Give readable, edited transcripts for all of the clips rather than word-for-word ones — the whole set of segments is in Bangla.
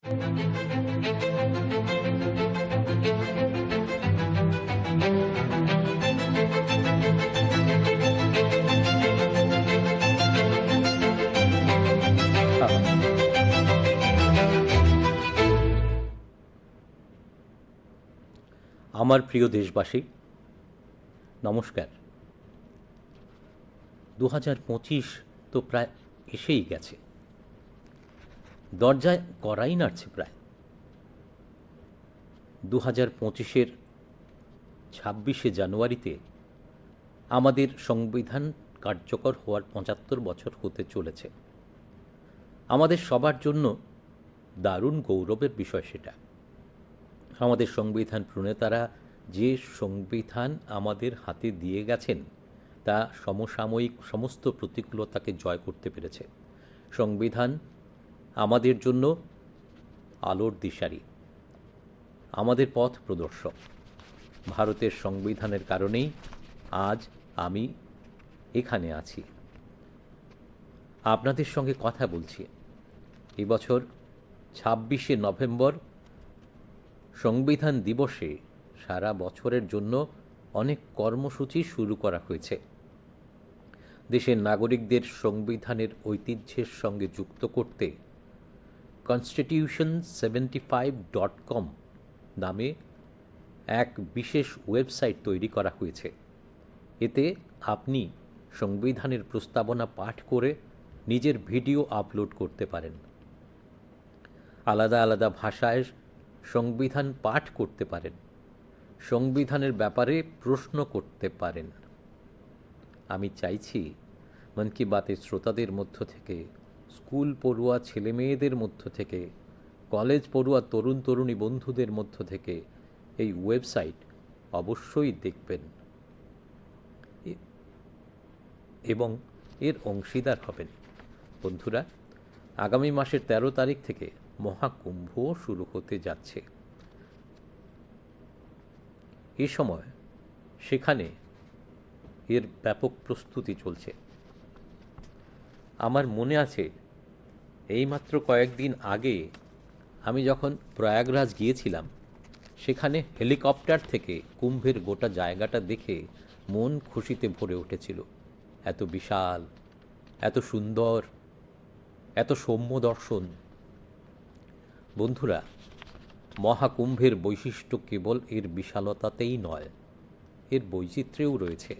আমার প্রিয় দেশবাসী, নমস্কার। 2025 তো প্রায় এসেই গেছে, দরজায় কড়াই নাড়ছে প্রায়। 2025-এর 26শে জানুয়ারিতে আমাদের সংবিধান কার্যকর হওয়ার 75 বছর হতে চলেছে। আমাদের সবার জন্য দারুণ গৌরবের বিষয় সেটা। আমাদের সংবিধান প্রণেতারা যে সংবিধান আমাদের হাতে দিয়ে গেছেন তা সমসাময়িক সমস্ত প্রতিকূলতাকে জয় করতে পেরেছে। সংবিধান আমাদের জন্য আলোর দিশারি, আমাদের পথ প্রদর্শক। ভারতের সংবিধানের কারণেই আজ আমি এখানে আছি, আপনাদের সঙ্গে কথা বলছি। এবছর 26শে নভেম্বর সংবিধান দিবসে সারা বছরের জন্য অনেক কর্মসূচি শুরু করা হয়েছে। দেশের নাগরিকদের সংবিধানের ঐতিহ্যের সঙ্গে যুক্ত করতে constitution75.com নামে এক বিশেষ ওয়েবসাইট তৈরি করা হয়েছে। এতে আপনি সংবিধানের প্রস্তাবনা পাঠ করে নিজের ভিডিও আপলোড করতে পারেন, আলাদা আলাদা ভাষায় সংবিধান পাঠ করতে পারেন, সংবিধানের ব্যাপারে প্রশ্ন করতে পারেন। আমি চাইছি মন কি বাতের শ্রোতাদের মধ্য থেকে, স্কুল পড়ুয়া ছেলেমেয়েদের মধ্য থেকে, কলেজ পড়ুয়া তরুণ তরুণী বন্ধুদের মধ্য থেকে এই ওয়েবসাইট অবশ্যই দেখবেন এবং এর অংশীদার হবেন। বন্ধুরা, আগামী মাসের 13 তারিখ থেকে মহাকুম্ভ শুরু হতে যাচ্ছে। এ সময় সেখানে এর ব্যাপক প্রস্তুতি চলছে। আমার মনে আছে, এইমাত্র কয়েকদিন আগে আমি যখন প্রয়াগরাজ গিয়েছিলাম, সেখানে হেলিকপ্টার থেকে কুম্ভের গোটা জায়গাটা দেখে মন খুশিতে ভরে উঠেছিল। এত বিশাল, এত সুন্দর, এত সৌম্য দর্শন। বন্ধুরা, মহাকুম্ভের বৈশিষ্ট্য কেবল এর বিশালতাতেই নয়, এর বৈচিত্র্যেও রয়েছে।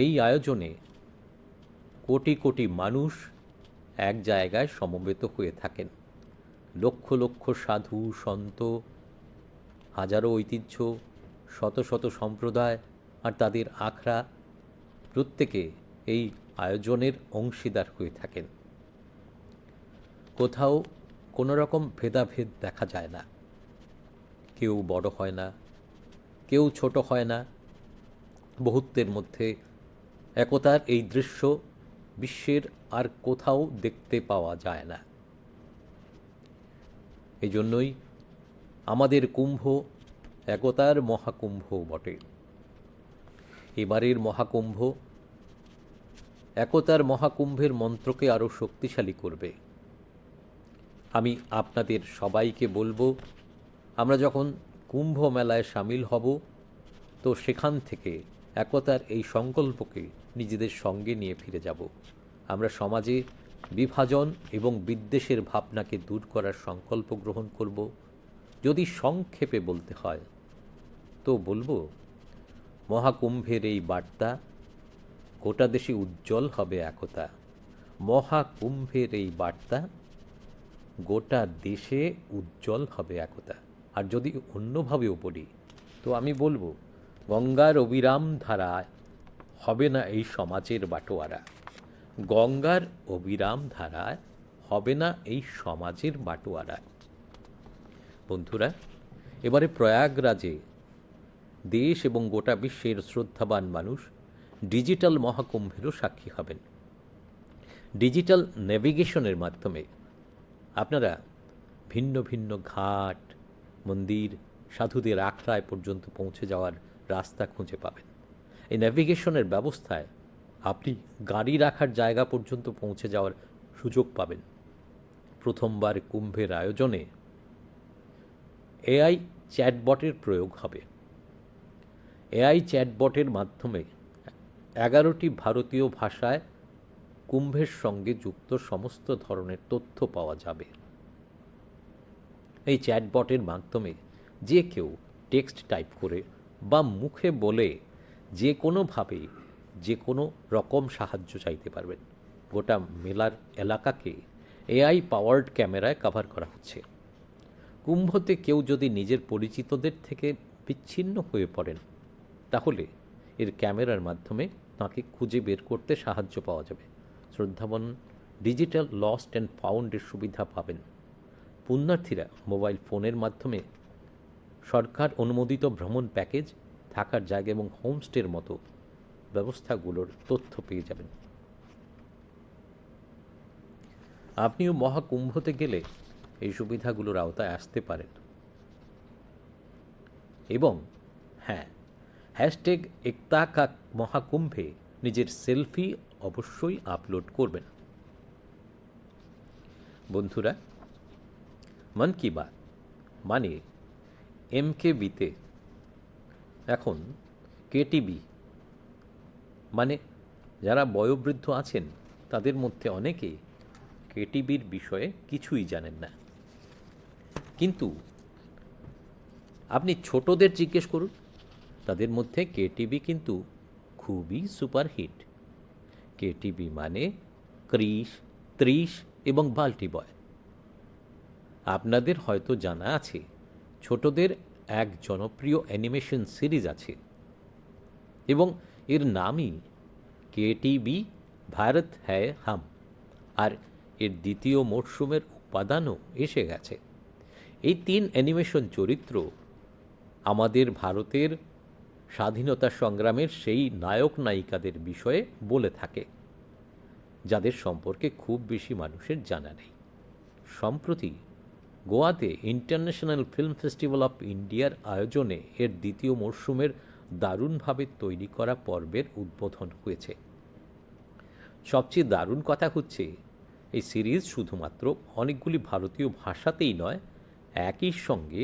এই আয়োজনে কোটি কোটি মানুষ এক জায়গায় সমবেত হয়ে থাকেন। লক্ষ লক্ষ সাধু সন্ত, হাজারো ঐতিহ্য, শত শত সম্প্রদায় আর তাদের আখড়া প্রত্যেকে এই আয়োজনের অংশীদার হয়ে থাকেন। কোথাও কোনো রকম ভেদাভেদ দেখা যায় না। কেউ বড় হয় না, কেউ ছোট হয় না। বহুত্বের মধ্যে একতার এই দৃশ্য বিশ্বের আর কোথাও দেখতে পাওয়া যায় না। এই জন্যই আমাদের কুম্ভ একতার মহাকুম্ভ বটে। এবারের মহাকুম্ভ একতার মহাকুম্ভের মন্ত্রকে আরও শক্তিশালী করবে। আমি আপনাদের সবাইকে বলবো, আমরা যখন কুম্ভ মেলায় সামিল হব, তো সেখান থেকে একতার এই সংকল্পকে নিজেদের সঙ্গে নিয়ে ফিরে যাব। আমরা সমাজে বিভাজন এবং বিদ্বেষের ভাবনাকে দূর করার সংকল্প গ্রহণ করব। যদি সংক্ষেপে বলতে হয় তো বলবো, মহাকুম্ভের এই বার্তা গোটা দেশে উজ্জ্বল হবে একতা। মহাকুম্ভের এই বার্তা গোটা দেশে উজ্জ্বল হবে একতা। আর যদি অন্যভাবেও বলি তো আমি বলবো, গঙ্গার অবিরাম ধারায় হবে না এই সমাজের বাটোয়ারা। গঙ্গার অবিরাম ধারায় হবে না এই সমাজের বাটোয়ারা। বন্ধুরা, এবারে প্রয়াগরাজে দেশ এবং গোটা বিশ্বের শ্রদ্ধাবান মানুষ ডিজিটাল মহাকুম্ভেরও সাক্ষী হবেন। ডিজিটাল নেভিগেশনের মাধ্যমে আপনারা ভিন্ন ভিন্ন ঘাট, মন্দির, সাধুদের আখড়ায় পর্যন্ত পৌঁছে যাওয়ার রাস্তা খুঁজে পাবেন। এই নেভিগেশনের ব্যবস্থায় আপনি গাড়ি রাখার জায়গা পর্যন্ত পৌঁছে যাওয়ার সুযোগ পাবেন। প্রথমবার কুম্ভের আয়োজনে এআই চ্যাটবটের প্রয়োগ হবে। এআই চ্যাটবটের মাধ্যমে 11টি ভারতীয় ভাষায় কুম্ভের সঙ্গে যুক্ত সমস্ত ধরনের তথ্য পাওয়া যাবে। এই চ্যাটবটের মাধ্যমে যে কেউ টেক্সট টাইপ করে বা মুখে বলে যে কোনোভাবে যে কোনো রকম সাহায্য চাইতে পারবেন। গোটা মেলার এলাকাকে এআই পাওয়ার্ড ক্যামেরায় কভার করা হচ্ছে। কুম্ভতে কেউ যদি নিজের পরিচিতদের থেকে বিচ্ছিন্ন হয়ে পড়েন, তাহলে এর ক্যামেরার মাধ্যমে তাকে খুঁজে বের করতে সাহায্য পাওয়া যাবে। শ্রদ্ধাবন ডিজিটাল লস্ট অ্যান্ড ফাউন্ডের সুবিধা পাবেন। পুণ্যার্থীরা মোবাইল ফোনের মাধ্যমে সরকার অনুমোদিত ভ্রমণ প্যাকেজ, থাকার জায়গা এবং হোমস্টের মতো ব্যবস্থাগুলোর তথ্য পেয়ে যাবেন। আপনিও মহাকুম্ভতে গেলে এই সুবিধাগুলোর আওতায় আসতে পারেন। এবং হ্যাঁ, হ্যাশট্যাগ একতা কা মহাকুম্ভে নিজের সেলফি অবশ্যই আপলোড করবেন। বন্ধুরা, মন কি বাত মানে এমকেবিতে এখন কেটিবি মানে যারা বয়োবৃদ্ধ আছেন তাদের মধ্যে অনেকে কেটিবির বিষয়ে কিছুই জানেন না। কিন্তু আপনি ছোটদের জিজ্ঞেস করুন, তাদের মধ্যে কেটিবি কিন্তু খুবই সুপারহিট। কেটিবি মানে ক্রিশ, ত্রিশ এবং বাল্টি বয়। আপনাদের হয়তো জানা আছে ছোটদের এক জনপ্রিয় অ্যানিমেশন সিরিজ আছে এবং এর নামই কেটিবি ভারত হ্যায় হাম। আর এর দ্বিতীয় মরশুমের উপাদানও এসে গেছে। এই 3 অ্যানিমেশন চরিত্র আমাদের ভারতের স্বাধীনতা সংগ্রামের সেই নায়ক নায়িকাদের বিষয়ে বলে থাকে, যাদের সম্পর্কে খুব বেশি মানুষের জানা নেই। সম্প্রতি গোয়াতে ইন্টারন্যাশনাল ফিল্ম ফেস্টিভ্যাল অফ ইন্ডিয়ার আয়োজনে এর দ্বিতীয় মরশুমের দারুণভাবে তৈরি করা পর্বের উদ্বোধন হয়েছে। সবচেয়ে দারুণ কথা হচ্ছে, এই সিরিজ শুধুমাত্র অনেকগুলি ভারতীয় ভাষাতেই নয়, একই সঙ্গে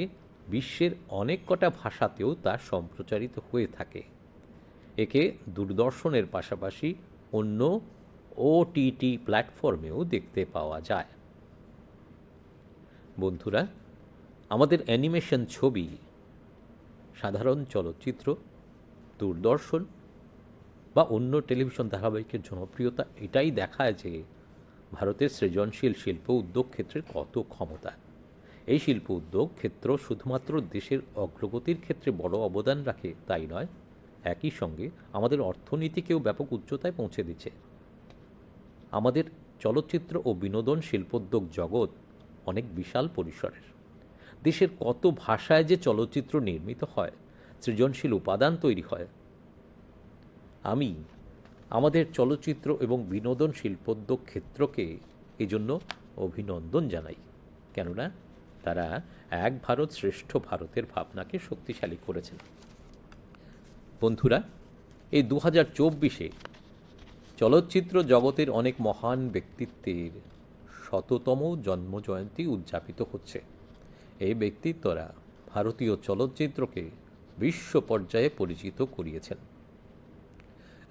বিশ্বের অনেক কটা ভাষাতেও তা সম্প্রচারিত হয়ে থাকে। একে দূরদর্শনের পাশাপাশি অন্য ওটিটি প্ল্যাটফর্মেও দেখতে পাওয়া যায়। বন্ধুরা, আমাদের অ্যানিমেশন ছবি, সাধারণ চলচ্চিত্র, দূরদর্শন বা অন্য টেলিভিশন ধারাবাহিকের জনপ্রিয়তা এটাই দেখায় যে ভারতের সৃজনশীল শিল্প উদ্যোগ ক্ষেত্রের কত ক্ষমতা। এই শিল্প উদ্যোগ ক্ষেত্র শুধুমাত্র দেশের অগ্রগতির ক্ষেত্রে বড় অবদান রাখে তাই নয়, একই সঙ্গে আমাদের অর্থনীতিকেও ব্যাপক উচ্চতায় পৌঁছে দিচ্ছে। আমাদের চলচ্চিত্র ও বিনোদন শিল্পোদ্যোগ জগৎ অনেক বিশাল পরিসরের। দেশের কত ভাষায় যে চলচ্চিত্র নির্মিত হয়, সৃজনশীল উপাদান তৈরি হয়। আমি আমাদের চলচ্চিত্র এবং বিনোদন শিল্পোদ্যোগ ক্ষেত্রকে এজন্য অভিনন্দন জানাই, কেননা তারা এক ভারত শ্রেষ্ঠ ভারতের ভাবনাকে শক্তিশালী করেছেন। বন্ধুরা, এই 2024-এ চলচ্চিত্র জগতের অনেক মহান ব্যক্তিত্বের 100তম জন্মজয়ন্তী উদযাপিত হচ্ছে। এই ব্যক্তিত্বরা ভারতীয় চলচ্চিত্রকে বিশ্ব পর্যায়ে পরিচিত করিয়েছেন।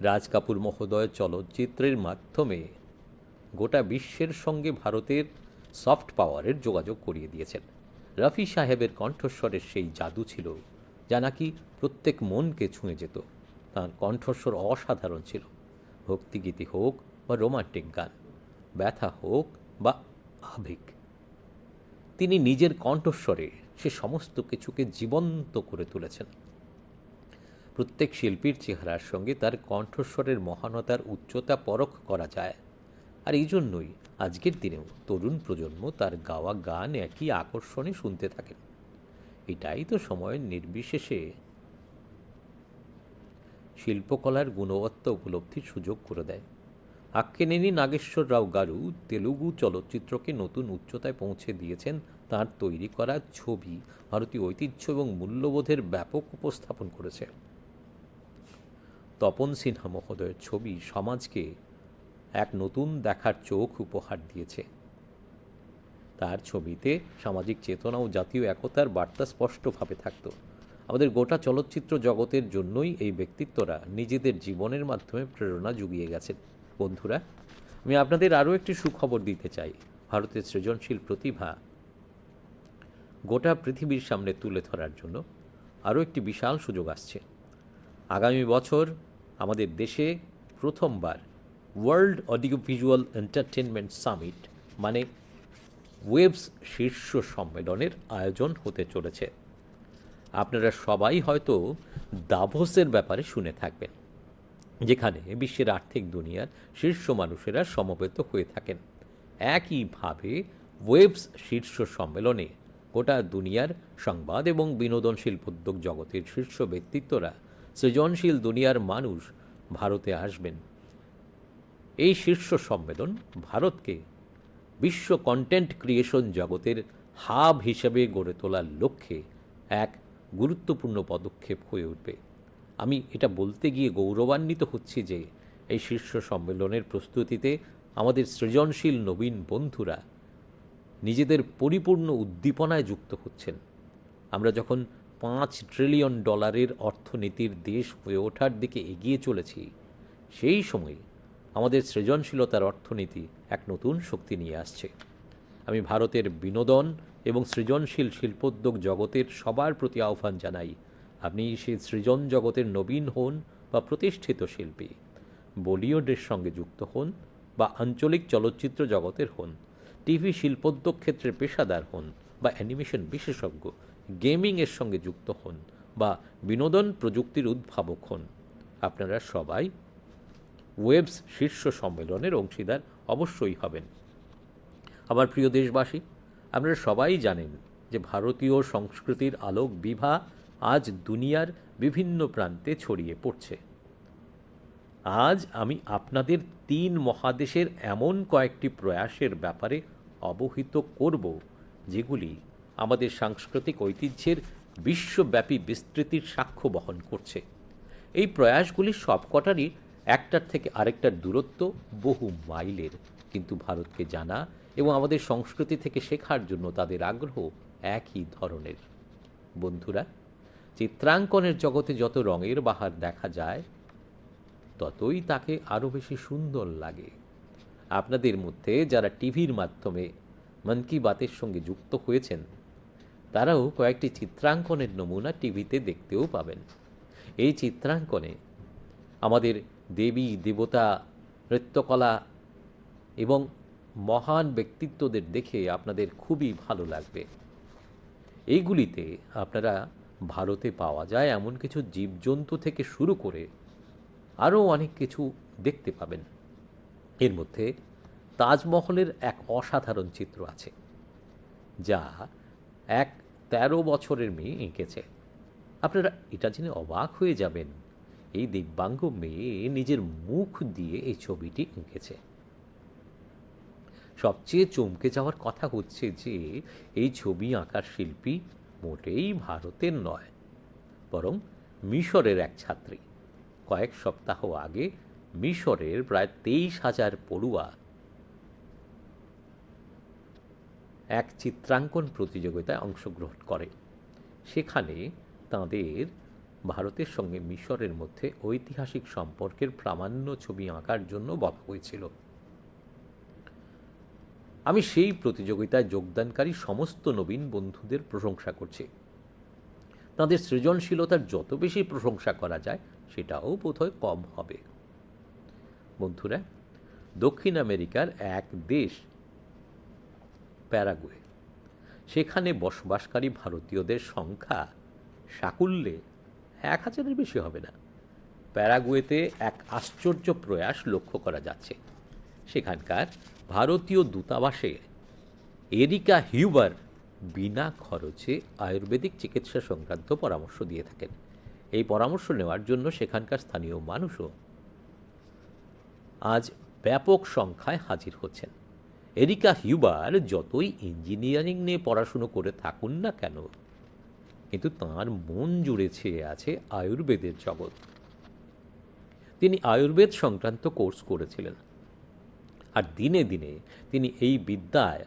রাজ কাপুর মহোদয় চলচ্চিত্রের মাধ্যমে গোটা বিশ্বের সঙ্গে ভারতের সফট পাওয়ারের যোগাযোগ করিয়ে দিয়েছেন। রফি সাহেবের কণ্ঠস্বরের সেই জাদু ছিল যা নাকি প্রত্যেক মনকে ছুঁয়ে যেত। তাঁর কণ্ঠস্বর অসাধারণ ছিল। ভক্তিগীতি হোক বা রোমান্টিক গান, ব্যথা হোক বা আবেগ, তিনি নিজের কণ্ঠস্বরে সে সমস্ত কিছুকে জীবন্ত করে তুলেছেন। প্রত্যেক শিল্পীর চেহারার সঙ্গে তার কণ্ঠস্বরের মহানতার উচ্চতা পরখ করা যায়। আর এই জন্যই আজকের দিনেও তরুণ প্রজন্ম তার গাওয়া গান একই আকর্ষণে শুনতে থাকেন। এটাই তো সময়ের নির্বিশেষে শিল্পকলার গুণবত্তা উপলব্ধির সুযোগ করে দেয়। আক্কেনেনি নাগেশ্বর রাও গারু তেলুগু চলচ্চিত্রকে নতুন উচ্চতায় পৌঁছে দিয়েছেন। তাঁর তৈরি করা ছবি ভারতীয় ঐতিহ্য এবং মূল্যবোধের ব্যাপক উপস্থাপন করেছে। তপন সিনহা মহোদয়ের ছবি সমাজকে এক নতুন দেখার চোখ উপহার দিয়েছে। তার ছবিতে সামাজিক চেতনা ও জাতীয় একতার বার্তা স্পষ্টভাবে থাকত। আমাদের গোটা চলচ্চিত্র জগতের জন্যই এই ব্যক্তিত্বরা নিজেদের জীবনের মাধ্যমে প্রেরণা জুগিয়ে গেছেন। বন্ধুরা, আমি আপনাদের আরও একটি সুখবর দিতে চাই। ভারতের সৃজনশীল প্রতিভা গোটা পৃথিবীর সামনে তুলে ধরার জন্য আরও একটি বিশাল সুযোগ আসছে। আগামী বছর আমাদের দেশে প্রথমবার world audio visual entertainment summit মানে ওয়েভস শীর্ষ সম্মেলনের আয়োজন হতে চলেছে। আপনারা সবাই হয়তো দাভোসের ব্যাপারে শুনে থাকবেন, যেখানে বিশ্বের আর্থিক দুনিয়ার শীর্ষ মানুষেরা সমবেত হয়ে থাকেন। একইভাবে ওয়েভস শীর্ষ সম্মেলনে গোটা দুনিয়ার সংবাদ এবং বিনোদন শিল্পোদ্যোগ জগতের শীর্ষ ব্যক্তিত্বরা, সৃজনশীল দুনিয়ার মানুষ ভারতে আসবেন। এই শীর্ষ সম্মেলন ভারতকে বিশ্ব কন্টেন্ট ক্রিয়েশন জগতের হাব হিসেবে গড়ে তোলার লক্ষ্যে এক গুরুত্বপূর্ণ পদক্ষেপ হয়ে উঠবে। আমি এটা বলতে গিয়ে গৌরবান্বিত হচ্ছি যে এই শীর্ষ সম্মেলনের প্রস্তুতিতে আমাদের সৃজনশীল নবীন বন্ধুরা নিজেদের পরিপূর্ণ উদ্দীপনায় যুক্ত হচ্ছেন। আমরা যখন $5 ট্রিলিয়ন অর্থনীতির দেশ হয়ে ওঠার দিকে এগিয়ে চলেছি, সেই সময় আমাদের সৃজনশীলতার অর্থনীতি এক নতুন শক্তি নিয়ে আসছে। আমি ভারতের বিনোদন এবং সৃজনশীল শিল্পোদ্যোগ জগতের সবার প্রতি আহ্বান জানাই, আপনি সেই সৃজন জগতের নবীন হন বা প্রতিষ্ঠিত শিল্পী, বলিউডের সঙ্গে যুক্ত হন বা আঞ্চলিক চলচ্চিত্র জগতের হন, টিভি শিল্পোদ্যোগ ক্ষেত্রে পেশাদার হন বা অ্যানিমেশন বিশেষজ্ঞ, গেমিংয়ের সঙ্গে যুক্ত হন বা বিনোদন প্রযুক্তির উদ্ভাবক হন, আপনারা সবাই ওয়েভস শীর্ষ সম্মেলনের অংশীদার অবশ্যই হবেন। আমার প্রিয় দেশবাসী, আপনারা সবাই জানেন যে ভারতীয় সংস্কৃতির আলোক বিভা আজ দুনিয়ার বিভিন্ন প্রান্তে ছড়িয়ে পড়ছে। আজ আমি আপনাদের 3 মহাদেশের এমন কয়েকটি প্রয়াসের ব্যাপারে অবহিত করব, যেগুলি আমাদের সাংস্কৃতিক ঐতিহ্যের বিশ্বব্যাপী বিস্তৃতির সাক্ষ্য বহন করছে। এই প্রয়াসগুলি সবকটারই একটার থেকে আরেকটার দূরত্ব বহু মাইলের, কিন্তু ভারতকে জানা এবং আমাদের সংস্কৃতি থেকে শেখার জন্য তাদের আগ্রহ একই ধরনের। বন্ধুরা, চিত্রাঙ্কনের জগতে যত রঙের বাহার দেখা যায়, ততই তাকে আরও বেশি সুন্দর লাগে। আপনাদের মধ্যে যারা টিভির মাধ্যমে মন কি বাতের সঙ্গে যুক্ত হয়েছেন, তারাও কয়েকটি চিত্রাঙ্কনের নমুনা টিভিতে দেখতেও পাবেন। এই চিত্রাঙ্কনে আমাদের দেবী দেবতা, নৃত্যকলা এবং মহান ব্যক্তিত্বদের দেখে আপনাদের খুবই ভালো লাগবে। এইগুলিতে আপনারা ভারতে পাওয়া যায় এমন কিছু জীবজন্তু থেকে শুরু করে আরও অনেক কিছু দেখতে পাবেন। এর মধ্যে তাজমহলের এক অসাধারণ চিত্র আছে, যা এক 13 বছরের মেয়ে এঁকেছে। আপনারা এটা জেনে অবাক হয়ে যাবেন, এই দিব্যাঙ্গ মেয়ে নিজের মুখ দিয়ে এই ছবিটি এঁকেছে। সবচেয়ে চমকে যাওয়ার কথা হচ্ছে যে এই ছবি আঁকার শিল্পী মোটেই ভারতের নয়, বরং মিশরের এক ছাত্রী। কয়েক সপ্তাহ আগে মিশরের প্রায় 23,000 পড়ুয়া এক চিত্রাঙ্কন প্রতিযোগিতায় অংশগ্রহণ করে। সেখানে তাদের ভারতের সঙ্গে মিশরের মধ্যে ঐতিহাসিক সম্পর্কের প্রামাণ্য ছবি আঁকার জন্য বলা হয়েছিল। আমি সেই প্রতিযোগিতায় যোগদানকারী সমস্ত নবীন বন্ধুদের প্রশংসা করছি। তাদের সৃজনশীলতার যত বেশি প্রশংসা করা যায়, সেটাও বোধহয় কম হবে। বন্ধুরা, দক্ষিণ আমেরিকার এক দেশ প্যারাগুয়ে, সেখানে বসবাসকারী ভারতীয়দের সংখ্যা সাকুল্যে 1,000-এর বেশি হবে না। প্যারাগুয়েতে এক আশ্চর্য প্রয়াস লক্ষ্য করা যাচ্ছে। সেখানকার ভারতীয় দূতাবাসে এরিকা হিউবার বিনা খরচে আয়ুর্বেদিক চিকিৎসা সংক্রান্ত পরামর্শ দিয়ে থাকেন। এই পরামর্শ নেওয়ার জন্য সেখানকার স্থানীয় মানুষও আজ ব্যাপক সংখ্যায় হাজির হচ্ছেন। এরিকা হিউবার যতই ইঞ্জিনিয়ারিং নিয়ে পড়াশুনো করে থাকুন না কেন, কিন্তু তাঁর মন জুড়ে ছেয়ে আছে আয়ুর্বেদের জগৎ। তিনি আয়ুর্বেদ সংক্রান্ত কোর্স করেছিলেন। আর দিনে দিনে তিনি এই বিদ্যায়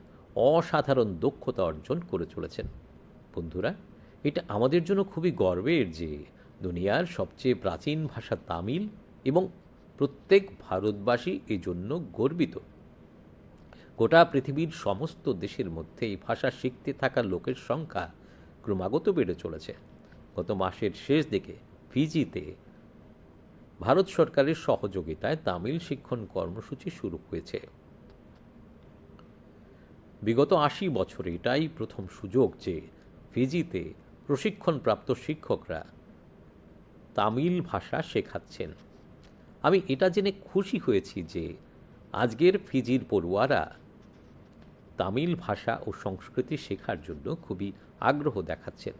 অসাধারণ দক্ষতা অর্জন করে চলেছেন। বন্ধুরা, এটা আমাদের জন্য খুবই গর্বের যে দুনিয়ার সবচেয়ে প্রাচীন ভাষা তামিল এবং প্রত্যেক ভারতবাসী এজন্য গর্বিত। গোটা পৃথিবীর সমস্ত দেশের মধ্যে এই ভাষা শিখতে থাকা লোকের সংখ্যা ক্রমাগত বেড়ে চলেছে। গত মাসের শেষ দিকে ফিজিতে ভারত সরকারের সহযোগিতায় তামিল শিক্ষণ কর্মসূচি শুরু হয়েছে। বিগত ৮০ বছরে এটাই প্রথম সুযোগ যে ফিজিতে প্রশিক্ষণপ্রাপ্ত শিক্ষকরা তামিল ভাষা শেখাচ্ছেন। আমি এটা জেনে খুশি হয়েছি যে আজকের ফিজির পড়ুয়ারা তামিল ভাষা ও সংস্কৃতি শেখার জন্য খুবই আগ্রহ দেখাচ্ছেন।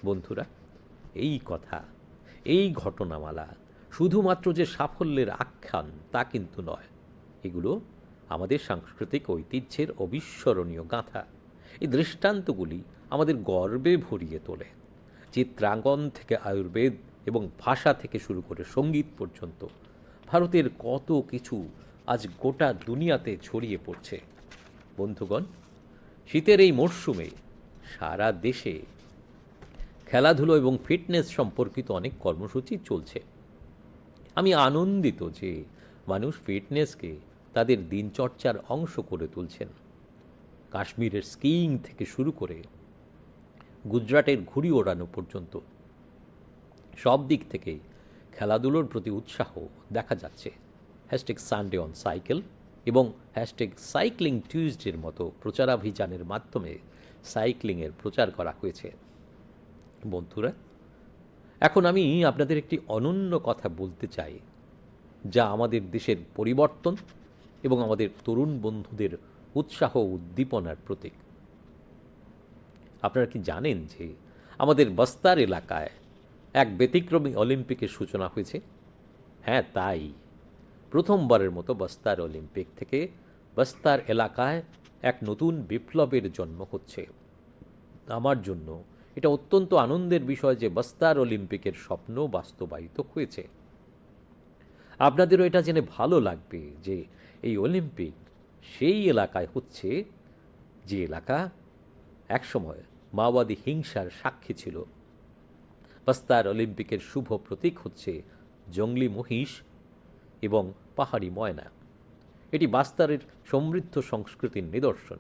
বন্ধুরা, এই কথা, এই ঘটনামালা শুধুমাত্র যে সাফল্যের আখ্যান তা কিন্তু নয়, এগুলো আমাদের সাংস্কৃতিক ঐতিহ্যের অবিস্মরণীয় গাথা। এই দৃষ্টান্তগুলি আমাদের গর্বে ভরিয়ে তোলে। চিত্রাঙ্কন থেকে আয়ুর্বেদ এবং ভাষা থেকে শুরু করে সঙ্গীত পর্যন্ত ভারতের কত কিছু আজ গোটা দুনিয়াতে ছড়িয়ে পড়ছে। বন্ধুগণ, শীতের এই মরশুমে সারা দেশে খেলাধুলো এবং ফিটনেস সম্পর্কিত অনেক কর্মসূচি চলছে। আমি আনন্দিত যে মানুষ ফিটনেসকে তাদের দিনচর্চার অংশ করে তুলছেন। কাশ্মীরের স্কিইং থেকে শুরু করে গুজরাটের ঘুড়ি ওড়ানো পর্যন্ত সব দিক থেকে খেলাধুলোর প্রতি উৎসাহ দেখা যাচ্ছে। #সানডে অন সাইকেল এবং #সাইক্লিং টিউজডের মতো প্রচারাভিযানের মাধ্যমে সাইক্লিংয়ের প্রচার করা হয়েছে। বন্ধুরা, এখন আমি আপনাদের একটি অনন্য কথা বলতে চাই, যা আমাদের দেশের পরিবর্তন এবং আমাদের তরুণ বন্ধুদের উৎসাহ ও উদ্দীপনার প্রতীক। আপনারা কি জানেন যে আমাদের বস্তার এলাকায় এক ব্যতিক্রমী অলিম্পিকের সূচনা হয়েছে? হ্যাঁ, তাই প্রথমবারের মতো বস্তার অলিম্পিক থেকে বস্তার এলাকায় এক নতুন বিপ্লবের জন্ম হচ্ছে। আমার জন্য এটা অত্যন্ত আনন্দের বিষয় যে বস্তার অলিম্পিকের স্বপ্ন বাস্তবায়িত হয়েছে। আপনাদেরও এটা জেনে ভালো লাগবে যে এই অলিম্পিক সেই এলাকায় হচ্ছে যে এলাকা একসময় মাওবাদী হিংসার সাক্ষী ছিল। বস্তার অলিম্পিকের শুভ প্রতীক হচ্ছে জঙ্গলি মহিষ এবং পাহাড়ি ময়না। এটি বস্তারের সমৃদ্ধ সংস্কৃতির নিদর্শন।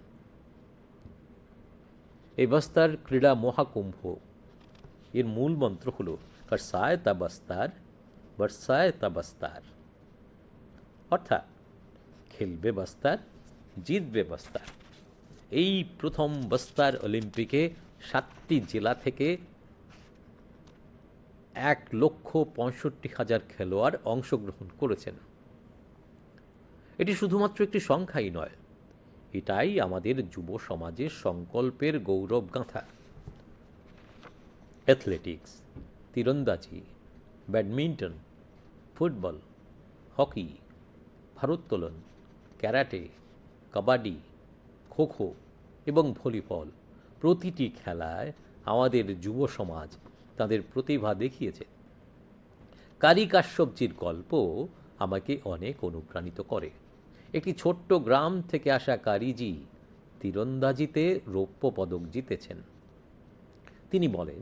এই বস্তার ক্রীড়া মহাকুম্ভ এর মূল মন্ত্র হল বরসায় তা বস্তার, বরসায় তা বস্তার, অর্থাৎ খেলবে বস্তার, জিতবে বস্তার। এই প্রথম বস্তার অলিম্পিকে 7টি জেলা থেকে 1,65,000 খেলোয়াড় অংশগ্রহণ করেছেন। এটি শুধুমাত্র একটি সংখ্যাই নয়, এটাই আমাদের যুব সমাজের সংকল্পের গৌরব গাঁথা। অ্যাথলেটিক্স, তীরন্দাজি, ব্যাডমিন্টন, ফুটবল, হকি, ভারোত্তোলন, ক্যারাটে, কাবাডি, খোখো এবং ভলিবল, প্রতিটি খেলায় আমাদের যুব সমাজ তাদের প্রতিভা দেখিয়েছে। কারি কাশ্যপজির গল্প আমাকে অনেক অনুপ্রাণিত করে। একটি ছোট্ট গ্রাম থেকে আসা কারিজি তীরন্দাজিতে রৌপ্য পদক জিতেছেন। তিনি বলেন,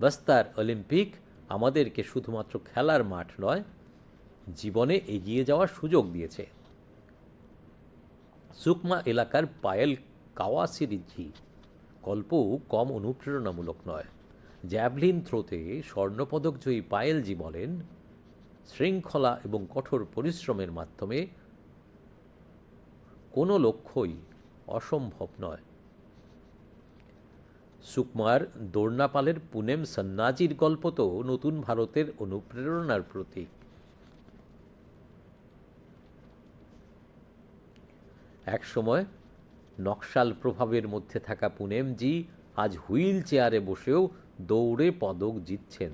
বস্তার অলিম্পিক আমাদেরকে শুধুমাত্র খেলার মাঠ নয়, জীবনে এগিয়ে যাওয়ার সুযোগ দিয়েছে। সুকমা এলাকার পায়েল কাওয়াসিরিজি গল্পও কম অনুপ্রেরণামূলক নয়। জ্যাভলিন থ্রোতে স্বর্ণপদক জয়ী পায়েলজি বলেন, শৃঙ্খলা এবং কঠোর পরিশ্রমের মাধ্যমে কোনো লক্ষ্যই অসম্ভব নয়। সুকমার দোর্নাপালের পুনেম সন্নাজির গল্প তো নতুন ভারতের অনুপ্রেরণার প্রতীক। এক সময় নকশাল প্রভাবের মধ্যে থাকা পুনেমজি আজ হুইল চেয়ারে বসেও দৌড়ে পদক জিতছেন।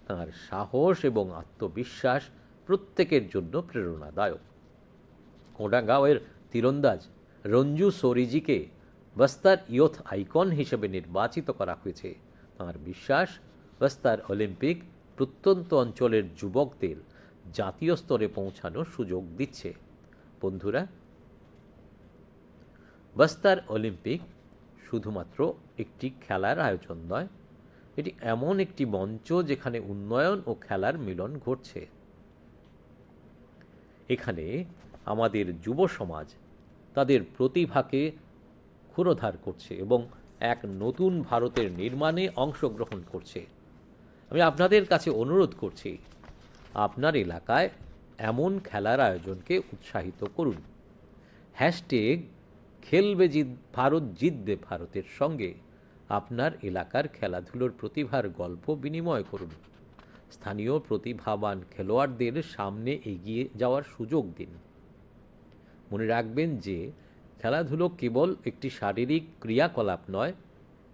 তাঁর সাহস এবং আত্মবিশ্বাস প্রত্যেকের জন্য প্রেরণাদায়ক। কোডাগাঁওয়ের তীরন্দাজ রঞ্জু সোরিজিকে বস্তার ইয়থ আইকন হিসেবে নির্বাচিত করা হয়েছে। তাঁর বিশ্বাস, বস্তার অলিম্পিক প্রত্যন্ত অঞ্চলের যুবকদের জাতীয় স্তরে পৌঁছানোর সুযোগ দিচ্ছে। বন্ধুরা, বস্তার অলিম্পিক শুধুমাত্র একটি খেলার আয়োজন নয়, এটি এমন একটি মঞ্চ যেখানে উন্নয়ন ও খেলার মিলন ঘটছে। এখানে আমাদের যুব সমাজ তাদের প্রতিভাকে ক্ষুরোধার করছে এবং এক নতুন ভারতের নির্মাণে অংশগ্রহণ করছে। আমি আপনাদের কাছে অনুরোধ করছি, আপনার এলাকায় এমন খেলার আয়োজনকে উৎসাহিত করুন। হ্যাশট্যাগ খেলবে ভারত জিতবে ভারতের সঙ্গে আপনার এলাকার খেলাধুলোর প্রতিভার গল্প বিনিময় করুন। স্থানীয় প্রতিভাবান খেলোয়াড়দের সামনে এগিয়ে যাওয়ার সুযোগ দিন। মনে রাখবেন যে খেলাধুলো কেবল একটি শারীরিক ক্রিয়াকলাপ নয়,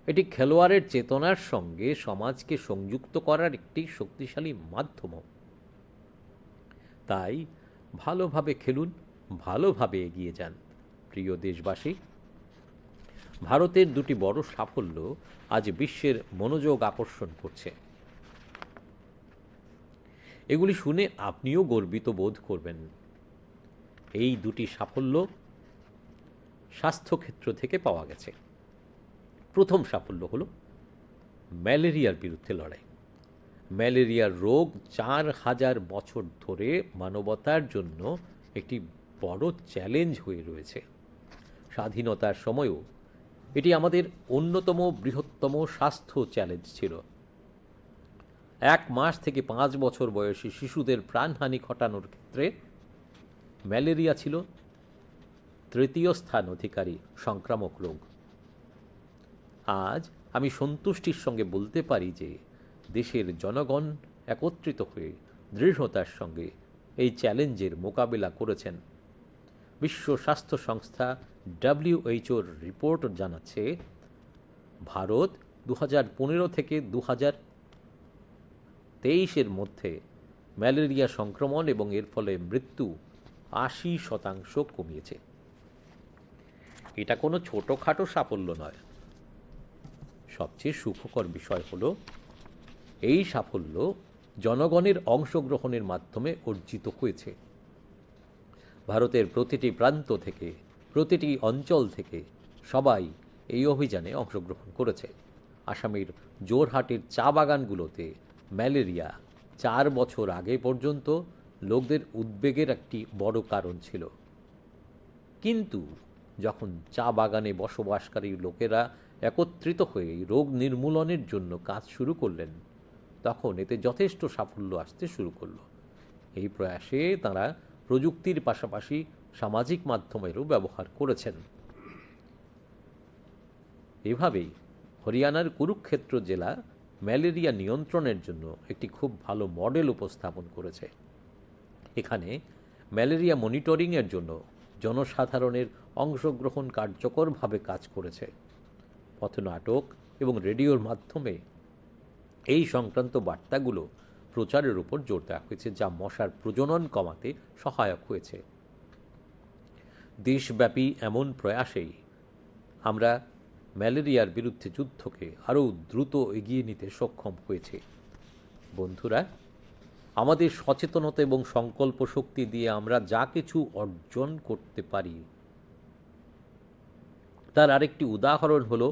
এটি খেলোয়াড়ের চেতনার সঙ্গে সমাজকে সংযুক্ত করার একটি শক্তিশালী মাধ্যম। তাই ভালোভাবে খেলুন, ভালোভাবে এগিয়ে যান। প্রিয় দেশবাসী, ভারতের দুটি বড় সাফল্য আজ বিশ্বের মনোযোগ আকর্ষণ করছে। এগুলি শুনে আপনিও গর্বিত বোধ করবেন। এই দুটি সাফল্য স্বাস্থ্যক্ষেত্র থেকে পাওয়া গেছে। প্রথম সাফল্য হলো ম্যালেরিয়ার বিরুদ্ধে লড়াই। ম্যালেরিয়ার রোগ 4000 বছর ধরে মানবতার জন্য একটি বড় চ্যালেঞ্জ হয়ে রয়েছে। স্বাধীনতার সময়ও এটি আমাদের অন্যতম বৃহত্তম স্বাস্থ্য চ্যালেঞ্জ ছিল। 1 মাস থেকে 5 বছর বয়সী শিশুদের প্রাণহানি ঘটানোর ক্ষেত্রে ম্যালেরিয়া ছিল তৃতীয় স্থান অধিকারী সংক্রামক রোগ। আজ আমি সন্তুষ্টির সঙ্গে বলতে পারি যে দেশের জনগণ একত্রিত হয়ে দৃঢ়তার সঙ্গে এই চ্যালেঞ্জের মোকাবিলা করেছেন। বিশ্ব স্বাস্থ্য সংস্থা WHO রিপোর্ট জানাচ্ছে, ভারত 2015 থেকে 2023 মধ্যে ম্যালেরিয়া সংক্রমণ এবং এর ফলে মৃত্যু 80% কমিয়েছে। এটা কোনো ছোটোখাটো সাফল্য নয়। সবচেয়ে সুখকর বিষয় হলো এই সাফল্য জনগণের অংশগ্রহণের মাধ্যমে অর্জিত হয়েছে। ভারতের প্রতিটি প্রান্ত থেকে, প্রতিটি অঞ্চল থেকে সবাই এই অভিযানে অংশগ্রহণ করেছে। আসামের জোরহাটের চা বাগানগুলোতে ম্যালেরিয়া 4 বছর আগে পর্যন্ত লোকদের উদ্বেগের একটি বড় কারণ ছিল। কিন্তু যখন চা বাগানে বসবাসকারী লোকেরা একত্রিত হয়ে রোগ নির্মূলনের জন্য কাজ শুরু করলেন, তখন এতে যথেষ্ট সাফল্য আসতে শুরু করল। এই প্রয়াসে তাঁরা প্রযুক্তির পাশাপাশি সামাজিক মাধ্যমেরও ব্যবহার করেছেন। এভাবেই হরিয়ানার কুরুক্ষেত্র জেলা ম্যালেরিয়া নিয়ন্ত্রণের জন্য একটি খুব ভালো মডেল উপস্থাপন করেছে। এখানে ম্যালেরিয়া মনিটরিংয়ের জন্য জনসাধারণের অংশগ্রহণ কার্যকরভাবে কাজ করেছে। পথনাটক এবং রেডিওর মাধ্যমে এই সংক্রান্ত বার্তাগুলো প্রচারের উপর জোর দেওয়া হয়েছে, যা মশার প্রজনন কমাতে সহায়ক হয়েছে। দেশব্যাপী এমন প্রয়াসেই আমরা ম্যালেরিয়ার বিরুদ্ধে যুদ্ধকে আরও দ্রুত এগিয়ে নিতে সক্ষম হয়েছে। বন্ধুরা, আমাদের সচেতনতা এবং সংকল্প শক্তি দিয়ে আমরা যা কিছু অর্জন করতে পারি তার আরেকটি উদাহরণ হলো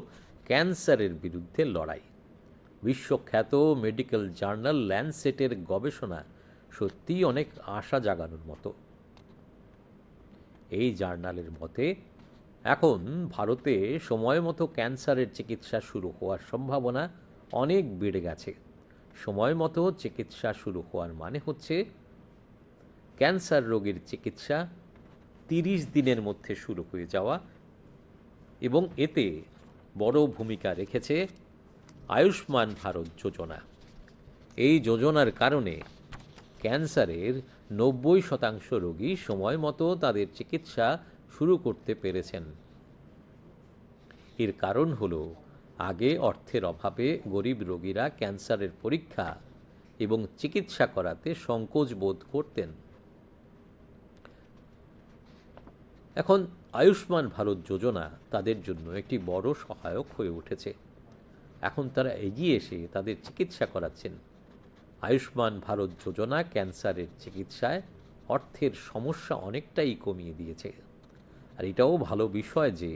ক্যান্সারের বিরুদ্ধে লড়াই। বিশ্বখ্যাত মেডিকেল জার্নাল ল্যান্সেটের গবেষণা সত্যিই অনেক আশা জাগানোর মতো। এই জার্নালের মতে এখন ভারতে সময় মতো ক্যান্সারের চিকিৎসা শুরু হওয়ার সম্ভাবনা অনেক বেড়ে গেছে। সময় মতো চিকিৎসা শুরু হওয়ার মানে হচ্ছে ক্যান্সার রোগের চিকিৎসা 30 দিনের মধ্যে শুরু হয়ে যাওয়া, এবং এতে বড় ভূমিকা রেখেছে আয়ুষ্মান ভারত যোজনা। এই যোজনার কারণে ক্যান্সারের 90% রোগী সময় মতো তাদের চিকিৎসা শুরু করতে পেরেছেন। এর কারণ হলো আগে অর্থের অভাবে গরিব রোগীরা ক্যান্সারের পরীক্ষা এবং চিকিৎসা করাতে সংকোচ বোধ করতেন। এখন আয়ুষ্মান ভারত যোজনা তাদের জন্য একটি বড় সহায়ক হয়ে উঠেছে। এখন তারা এগিয়ে এসে তাদের চিকিৎসা করাচ্ছেন। আয়ুষ্মান ভারত যোজনা ক্যান্সারের চিকিৎসায় অর্থের সমস্যা অনেকটাই কমিয়ে দিয়েছে। আর এটাও ভালো বিষয় যে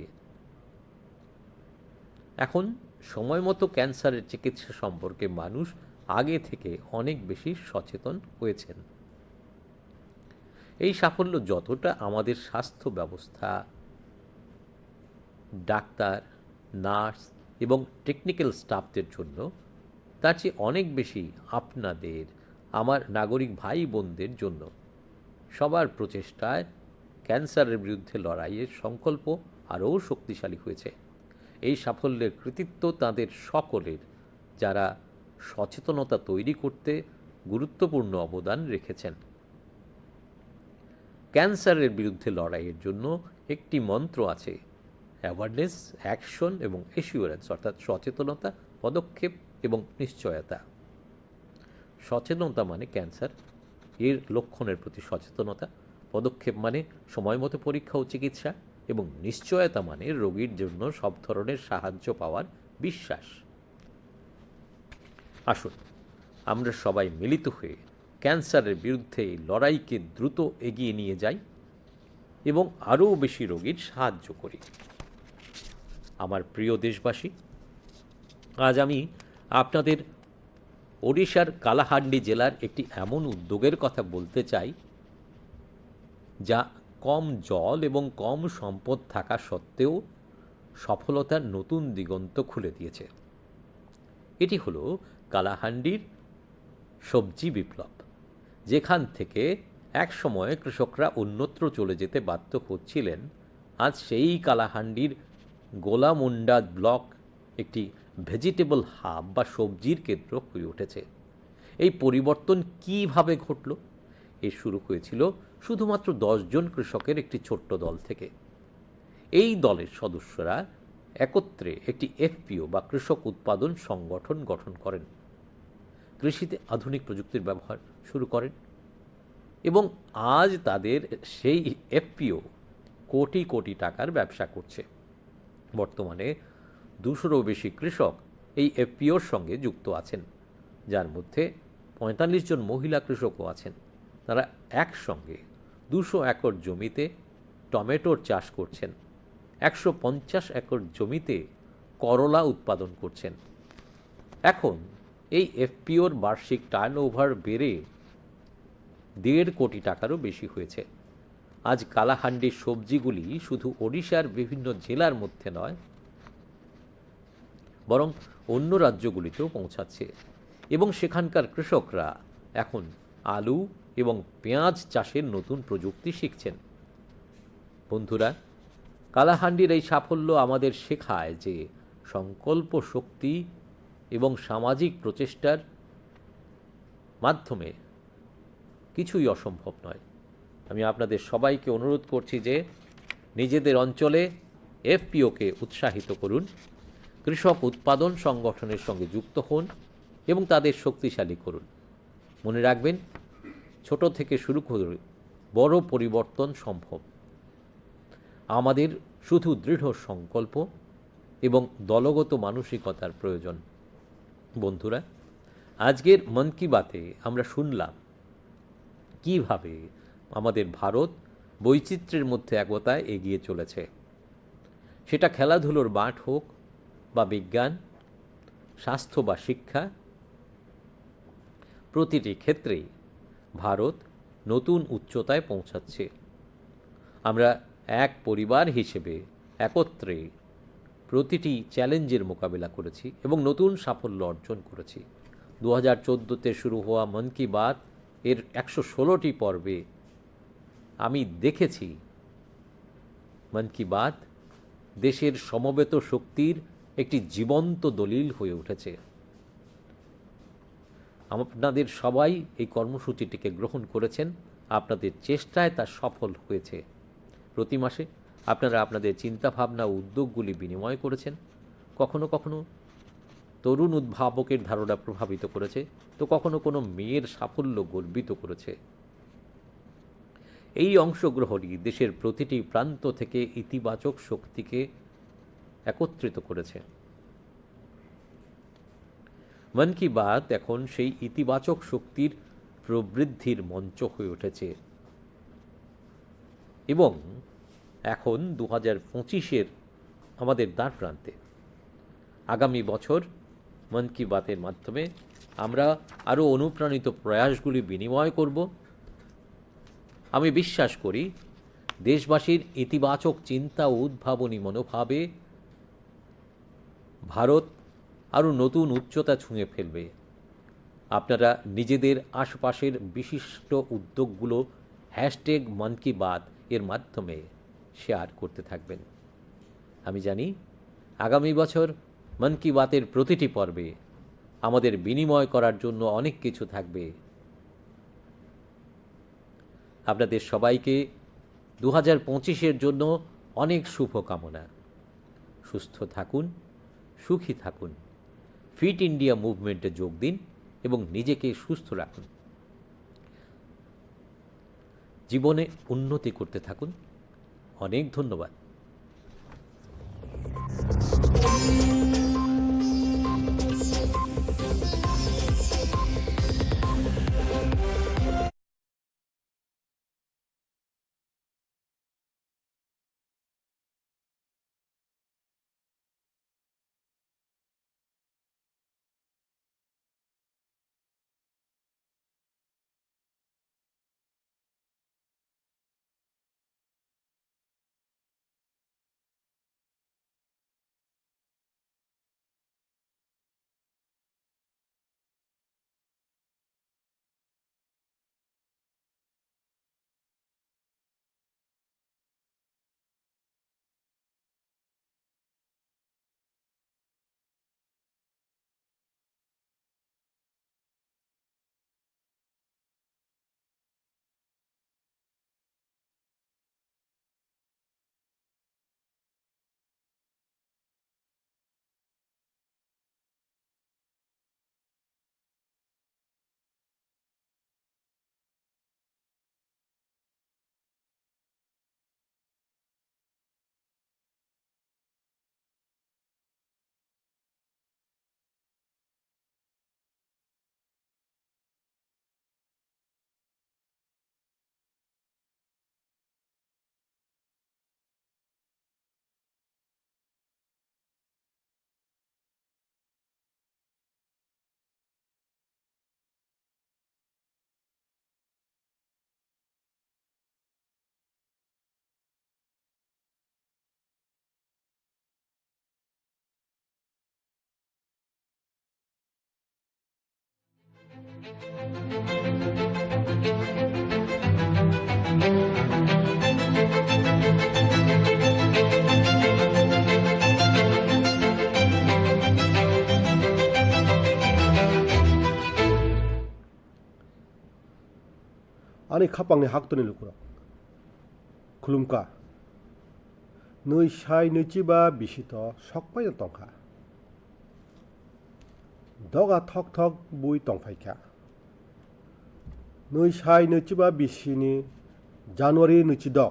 এখন সময় মতো ক্যান্সারের চিকিৎসা সম্পর্কে মানুষ আগে থেকে অনেক বেশি সচেতন হয়েছেন। এই সাফল্য যতটা আমাদের স্বাস্থ্য ব্যবস্থা, ডাক্তার, নার্স এবং টেকনিক্যাল স্টাফদের জন্য, তার চেয়ে অনেক বেশি আপনাদের, আমার নাগরিক ভাই বোনদের জন্য। সবার প্রচেষ্টায় ক্যান্সারের বিরুদ্ধে লড়াইয়ের সংকল্প আরও শক্তিশালী হয়েছে। এই সাফল্যের কৃতিত্ব তাদের সকলের, যারা সচেতনতা তৈরি করতে গুরুত্বপূর্ণ অবদান রেখেছেন। ক্যান্সারের বিরুদ্ধে লড়াইয়ের জন্য একটি মন্ত্র আছে, অ্যাওয়ারনেস, অ্যাকশন এবং এসিওরেন্স, অর্থাৎ সচেতনতা, পদক্ষেপ এবং নিশ্চয়তা। সচেতনতা মানে ক্যান্সার এর লক্ষণের প্রতি সচেতনতা, পদক্ষেপ মানে সময় মতো পরীক্ষা ও চিকিৎসা, এবং নিশ্চয়তা মানে রোগীর জন্য সব ধরনের সাহায্য পাওয়ার বিশ্বাস। আসুন আমরা সবাই মিলিত হয়ে ক্যান্সারের বিরুদ্ধে এই লড়াইকে দ্রুত এগিয়ে নিয়ে যাই এবং আরও বেশি রোগীর সাহায্য করি। আমার প্রিয় দেশবাসী, আজ আমি আপনাদের ওড়িশার কালাহান্ডি জেলার একটি এমন উদ্যোগের কথা বলতে চাই যা কম জল এবং কম সম্পদ থাকা সত্ত্বেও সফলতার নতুন দিগন্ত খুলে দিয়েছে। এটি হলো কালাহান্ডির সবজি বিপ্লব, যেখান থেকে একসময় কৃষকরা অন্যত্র চলে যেতে বাধ্য হচ্ছিলেন। আজ সেই কালাহান্ডির গোলামুন্ডা ব্লক একটি ভেজিটেবল হাব বা সবজির কেন্দ্র হয়ে উঠেছে। এই পরিবর্তন কিভাবে ঘটল? এর শুরু হয়েছিল শুধুমাত্র 10 জন কৃষকের একটি ছোট্ট দল থেকে। এই দলের সদস্যরা একত্রে একটি এফপিও বা কৃষক উৎপাদন সংগঠন গঠন করেন, কৃষিতে আধুনিক প্রযুক্তির ব্যবহার শুরু করেন এবং আজ তাদের সেই এফপিও কোটি কোটি টাকার ব্যবসা করছে। বর্তমানে 200-রও বেশি কৃষক এই এফপিওর সঙ্গে যুক্ত আছেন, যার মধ্যে 45 জন মহিলা কৃষকও আছেন। তারা একসঙ্গে 200 একর জমিতে টমেটোর চাষ করছেন, 150 একর জমিতে করলা উৎপাদন করছেন। এখন এই এফপিওর বার্ষিক টার্নওভার বেড়ে 1.5 কোটি টাকারও বেশি হয়েছে। আজ কালাহান্ডির সবজিগুলি শুধু ওড়িশার বিভিন্ন জেলার মধ্যে নয়, বরং অন্য রাজ্যগুলিতেও পৌঁছাচ্ছে এবং সেখানকার কৃষকরা এখন আলু এবং পেঁয়াজ চাষের নতুন প্রযুক্তি শিখছেন। বন্ধুরা, কালাহান্ডির এই সাফল্য আমাদের শেখায় যে সংকল্প শক্তি এবং সামাজিক প্রচেষ্টার মাধ্যমে কিছুই অসম্ভব নয়। আমি আপনাদের সবাইকে অনুরোধ করছি যে নিজেদের অঞ্চলে এফপিওকে উৎসাহিত করুন, কৃষক উৎপাদন সংগঠনের সঙ্গে যুক্ত হন এবং তাদের শক্তিশালী করুন। মনে রাখবেন, ছোট থেকে শুরু করে বড় পরিবর্তন সম্ভব। আমাদের শুধু দৃঢ় সংকল্প এবং দলগত মানসিকতার প্রয়োজন। বন্ধুরা, আজকের মন কি বাতে আমরা শুনলাম কিভাবে আমাদের ভারত বৈচিত্র্যের মধ্যে একতায় এগিয়ে চলেছে। সেটা খেলাধুলোর মাঠ হোক বা বিজ্ঞান, স্বাস্থ্য বা শিক্ষা, প্রতিটি ক্ষেত্রেই ভারত নতুন উচ্চতায় পৌঁছাচ্ছে। আমরা এক পরিবার হিসেবে একত্রে প্রতিটি চ্যালেঞ্জের মোকাবিলা করেছি এবং নতুন সাফল্য অর্জন করেছি। 2014-তে শুরু হওয়া মন কি বাত এর 116টি পর্বে আমি দেখেছি মন কি বাত দেশের সমবেত শক্তির একটি জীবন্ত দলিল হয়ে উঠেছে। আপনাদের সবাই এই কর্মসূচিটিকে গ্রহণ করেছেন, আপনাদের চেষ্টায় তা সফল হয়েছে। প্রতি মাসে আপনারা আপনাদের চিন্তাভাবনা ও উদ্যোগগুলি বিনিময় করেছেন। কখনো কখনো তরুণ উদ্ভাবকের ধারণা প্রভাবিত করেছে, তো কখনো কোনো মেয়ের সাফল্য গর্বিত করেছে। এই অংশগ্রহণই দেশের প্রতিটি প্রান্ত থেকে ইতিবাচক শক্তিকে একত্রিত করেছে। মন কি বাত এখন সেই ইতিবাচক শক্তির প্রবৃদ্ধির মঞ্চ হয়ে উঠেছে। এবং এখন 2025-এর আমাদের দ্বার প্রান্তে। আগামী বছর মন কি বাতের মাধ্যমে আমরা আরও অনুপ্রাণিত প্রয়াসগুলি বিনিময় করব। আমি বিশ্বাস করি দেশবাসীর ইতিবাচক চিন্তা ও উদ্ভাবনী মনোভাবে ভারত আরও নতুন উচ্চতা ছুঁয়ে ফেলবে। আপনারা নিজেদের আশপাশের বিশিষ্ট উদ্যোগগুলো হ্যাশট্যাগ মন কি বাত এর মাধ্যমে শেয়ার করতে থাকবেন। আমি জানি আগামী বছর মন কি বাতের প্রতিটি পর্বে আমাদের বিনিময় করার জন্য অনেক কিছু থাকবে। আপনাদের সবাইকে 2025-এর জন্য অনেক শুভকামনা। সুস্থ থাকুন, সুখী থাকুন, ফিট ইন্ডিয়া মুভমেন্টে যোগ দিন এবং নিজেকে সুস্থ রাখুন। জীবনে উন্নতি করতে থাকুন। অনেক ধন্যবাদ। 아니 카빵네 학도니 루꾸라 굴룸까 너희 샤이 너찌바 미시더 석바이 똥카 너가 턱턱 무이 똥파이카 너희 샤이 너찌바 비시니 자누아리 너찌덕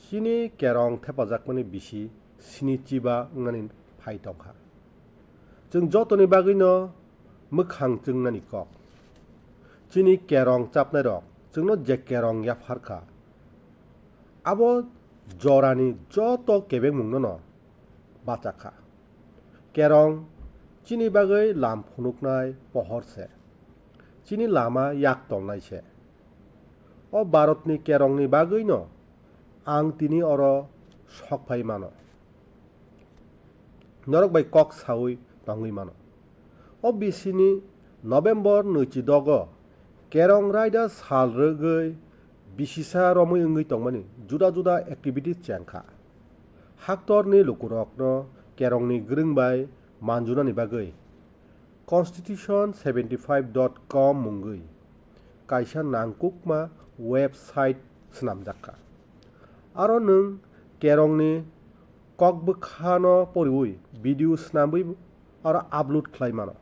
시니 깨롱 태바작만이 비시 시니 찌바 응나니 파이 똥카 정 저또니 바기너 묵항 증나니 꺽 지니 깨롱 짭내럭 जोंनो जेकेरं या फारका आबो जरानि जत केबें मुंनो न बाचाखा केरं चिनि बागै लाम फुनुकनाय पहरसे चिनि लामा याक तंनायसे अ भारतनि केरंनि बागै न आं तिनि अर सकफाय मानो नरक बाय कक सावै तंगै मानो अ बिसिनि नभेम्बर 26 केरं रायदा साल रगै बिसिसा रमै ओंगै तंमानि जुदा जुदा एक्टिविटी चेंखा हाक्टरनि लुकुरकनो केरंनि गोरोंबाय मानजुनानि बागै constitution75.com मुंगै कायसा नांकुकमा वेबसाइट स्नामजाखा आरो नों केरंनि ककबोखानो परिवै भिडिअ स्नामै आरो आपलोड खालायमानो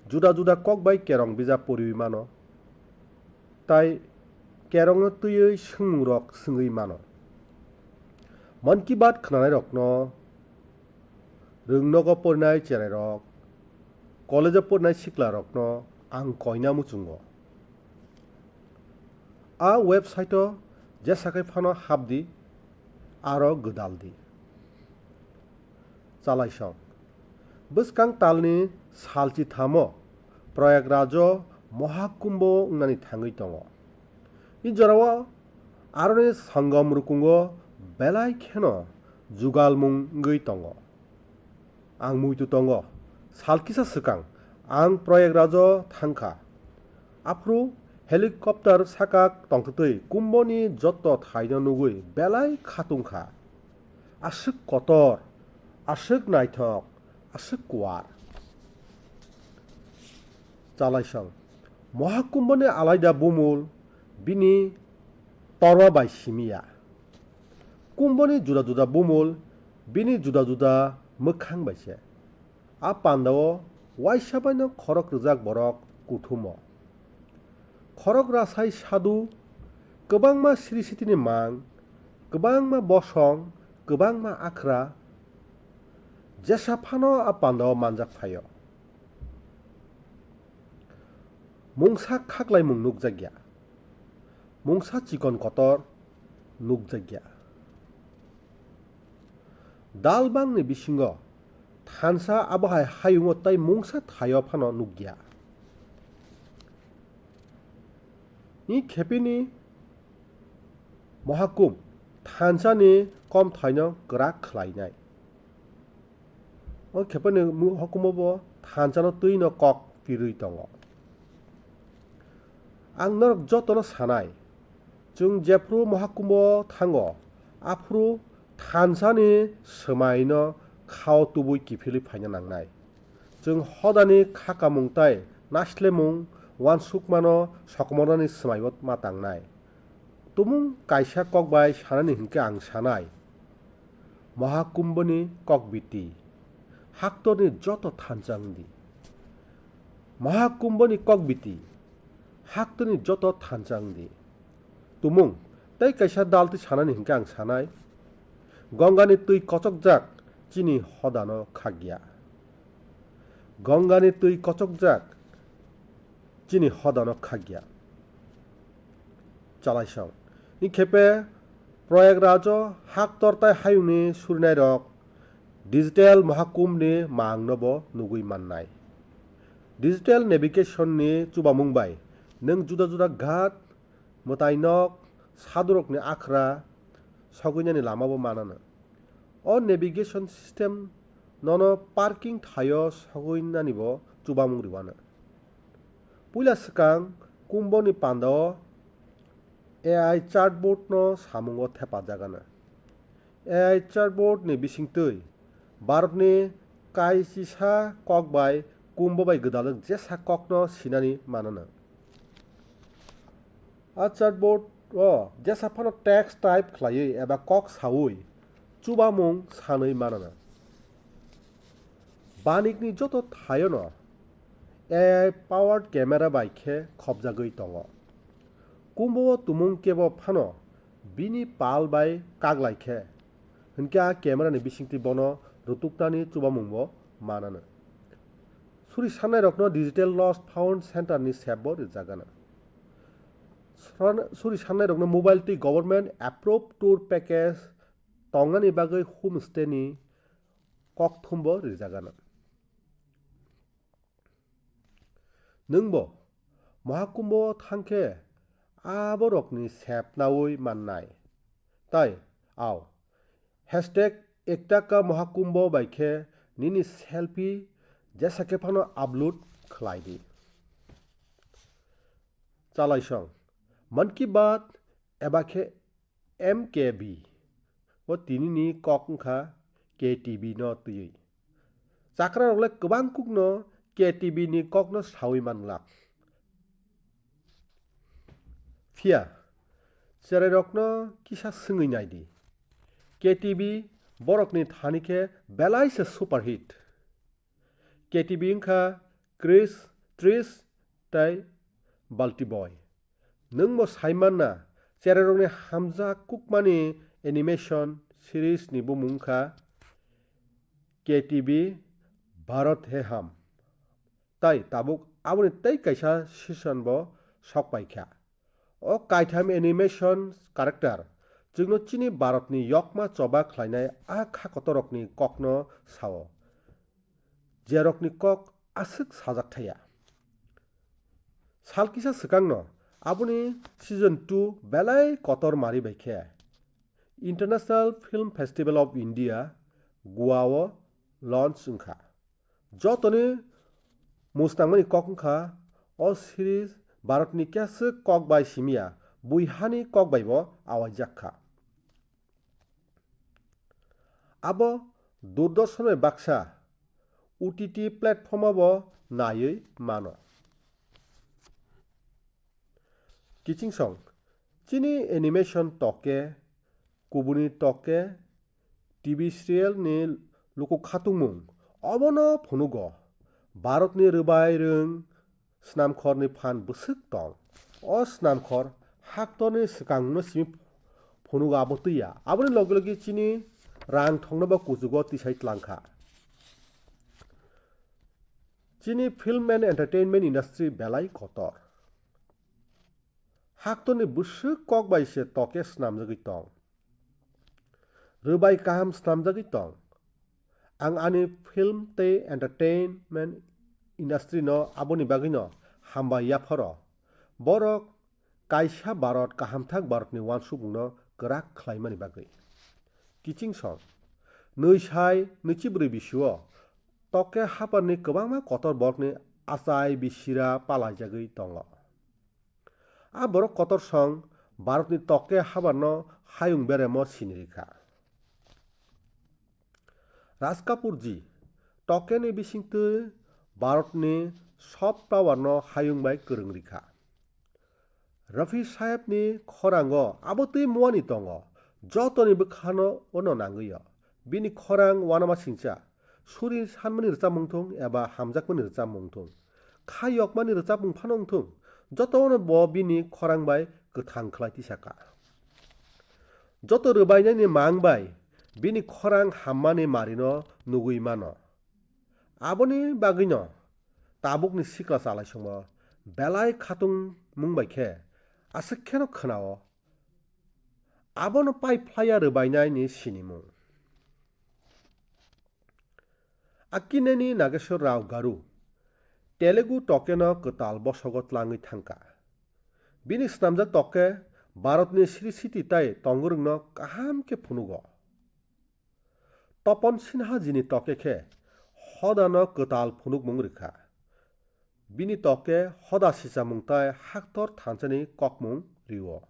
जुदा जुदा कक बाय केरं बिजाब परिवै मानो ताई केरं तुयै सोंमुरक सोङै मानो मन की बात खोनानाय रकनो रोंनगो फरायनाय चेराय रक कलेज फरायनाय सिख्ला रकनो आं कयना मुचुंगो आ वेबसाइटो जेसाखै फानो हाबदि आरो गोदालदि चालायसं बसकां तालनि सालचि थामो प्रयागराज महाकुम्भ उंनानि थाङै दङ इ जराव आरनि संगम रुकुंगो बेलाय खेनो जुगालमुं गै दङ आं मुइतु दङ सालकिसा सिगां आं प्रयागराज थांखा आफ्रु हेलिकप्टार साका तंथै कुम्भनि जत थाइनो नुगै बेलाय खातुंखा आसुक कतर आसुक नायथक आसुक कुवार चालायसं महाकुम्भनि आलायदा बुमुल बिनि तरवा बाय सिमिया कुम्भनि जुदा जुदा बुमुल बिनि जुदा जुदा मोखां बायसे आ पान्दाव वाइसाबायनो खरक रजाक बरक कुथुमो खरक रासाय सादु गोबांमा सिरि सितिनि मां गोबांमा बसं गोबांमा आख्रा जेसा फानो आ पान्दाव मानजाक फायो मुंसा खाग्लाय मुं नुक जाग्या मुंसा चिकन कतर नुक जाग्या दालबांनि बिसिंग थानसा आबहाय हायुंग ताई मुंसा थायो फानो नुग्या इ खेपिनि महाकुम्भ थानसानि कम थाइनो ग्राक खलायनाय ओ खेपनि महाकुम्भ थानसानो तैनो कक पिरुइ दङ आं नरक जतनो सानाय जों जेफ्रु महाकुम्भ थाङो आफ्रु थानसानि सोमायनो खाव तुबुइ किफिलि फायनो नांनाय जों हदानि खाका मुंताय नासले मुं वान सुकमानो सकमरानि सोमायबत मातांनाय तुमुं कायसा ककबाय सानानि हिंके आं सानाय महाकुम्भनि ककबिति हाक्तरनि जत थानसांदि महाकुम्भनि ककबिति हाक्तरनि जत थानसांदि तुमुं तै कायसा दालति सानानि हिंके आं सानाय गंगानि तै कचक जाक चिनि हदानो खागिया गंगानि तै कचक जाक चिनि हदानो खागिया चालायसं इ खेपे प्रयागराज हाक्तरताय हायुंनि सुरनाय रक डिजिटेल महाकुम्भनि मांनोबो नुगै माननाय डिजिटेल नेभिगेशननि चुबा मुंबाय नों जुदा जुदा घाट मोतायनक सादुरकनि आख्रा सगैनानि लामाबो मानानो अ नेभिगेशन सिस्टेम ननो पार्किं थायो सगैनानिबो चुबा मुंरिवानो पुइला सिगां कुम्भनि पान्दाव AI चार्टबोर्ड नो सामुंगो थेपाजागानो AI चार्टबोर्ड नि बिसिंतै भारतनि कायसिसा कक बाय कुम्भ बाय गोदालक जेसा ककनो सिनानि मानानो आ चार्टबोर्ड जेसा फानो टेक्स टाइप खलायै एबा कक सावै चुबा मुं सानै मानानो बानिकनि जत थायोनो AI पावार्ड कैमेरा बायखे खबजागै दङ कुम्भ तुमुं केबो फानो बिनि पाल बाय कागलायखे हिंका कैमेरानि बिसिंति बनो रुतुकनानि चुबा मुंबो मानानो सुरि साननाय रकनो डिजिटल लस्ट फाउन्ड सेन्टारनि सेबबो रिजागानो सुरि साननाय रकनो मोबाइल टी गवर्नमेंट एप्रुव टूर पैकेज तंगानि बागै होम स्टेनि ककथुमबो रिजागानो नोंबो महाकुम्भ थांखे आबो रकनि सेबनावै माननाय ताई आव हैशटैग एकटाका महाकुम्भ बायखे निनि सेल्फी जेसाके फानो आपलोड खलायदि चालायसं मन की बात एबाखे MKB वो तिनिनि ककंखा KTB न तुयै चाक्रा रगले गोबां कुकनो KTB नि ककनो सावै मानलाक फिया सेरे रकनो किसा सङै नायदि KTB बरकनि थानिखे बेलायसे सुपरहिट KTB इंखा क्रिस ट्रिस ताई बाल्टी बॉय नोंबो साइमानना सेरे रकनि हामजा कुकमानि एनिमेशन सीरीज नि बुमुंखा KTB भारत हे हम ताई ताबुक आबुनि तै कैसा सीजन बो सकपाइखा o kaitham animation character जोंनो चिनी भारतनि यकमा चबा खलायनाय आ खाकतरकनि ककनो साव जेरकनि कक आसुक साजाकथाया सालकिसा सिगांनो आबुनि सीजन 2 बेलाय कतर मारि बायखे international film festival of India गोवाओ लॉन्च उनखा जतने मुस्तांगमनि कक उनखा ओ सीरीज भारतनि केसे कक बाय सिमिया बुइहानि कक बायबो आवायजाखा आबो दूरदर्शन बाक्सा OTT प्लेटफर्माबो नायै मानो किचिंग सं चिनी एनिमेशन टके कुबुनी टके टीवी सीरियल नि लुकु खातुमुं अबनो फुनुगो भारतनि रुबाय रों स्नामखरनि फान बुसुक दं अ स्नामखर हाक्तरनि सिगांनो सिमि फुनुगो आबोतैया आबोनि लगे लगे चिनी रां थंनोबो कुजुगो तिसाइट लांखा चिनी फिल्म एंड एंटरटेनमेंट इंडस्ट्री बेलाय कतर हाक्तरनि बुसुक कक बायसे टके स्नामजगै दं रुबाय काहाम स्नामजगै दं आं आनि फिल्म ते एंटरटेनमेंट इंडस्ट्री न आबोनि बागै न हामबाया फर बरक कायसा भारत काहामथाक भारतनि वानसुबुंनो गोराक खलायमानि बागै किचिं सं नैसाय नैचिब्रै बिसुओ टके हापारनि गोबांमा कतर बरकनि आचाय बिसिरा पालायजागै दङ आ बरक कतर सं भारतनि टके हाबारनो हायुं बेरेमो सिनिरिखा राज कापुर जी टकेनि बिसिंतो भारतनि सब टावारनो हायुं बाय गोरोंरिखा रफी साहेबनि खरांगो आबोतै मुवानि दङ जतनि बखानो ono नांगैयो बिनि खरां वानामा सिंचा सुरि सानमनि रचा मुंथुं एबा हामजाकमनि रचा मुंथुं खायकमानि रचा मुंफानंथुं जतनो ब बिनि खरां बाय गोथां खलायति साका जत रुबायनायनि मांबाय बिनि खरां हाम्मानि मारिनो नुगै मानो आबोनि बागैनो ताबुकनि सिक्ला सालाय सङो बेलाय खातुं मुंबायखे आसखेनो खोनाओ आबोनो पाइ फ्लाया रुबायनायनि सिनिमु Akineni Nageswar Rao Garu Telugu Tokeno Ketal Bosogot Langi Thangka Bini Snamjak Toke Bharatni Sri Siti Tai Tongurungno Kaham ke Phunugo Topon Sinha Jini Toke Ke Hodano Ketal Phunuk Mungrikha Bini Toke Hoda Sisa Mungtai Haktor Thanchani Kokmung Riwo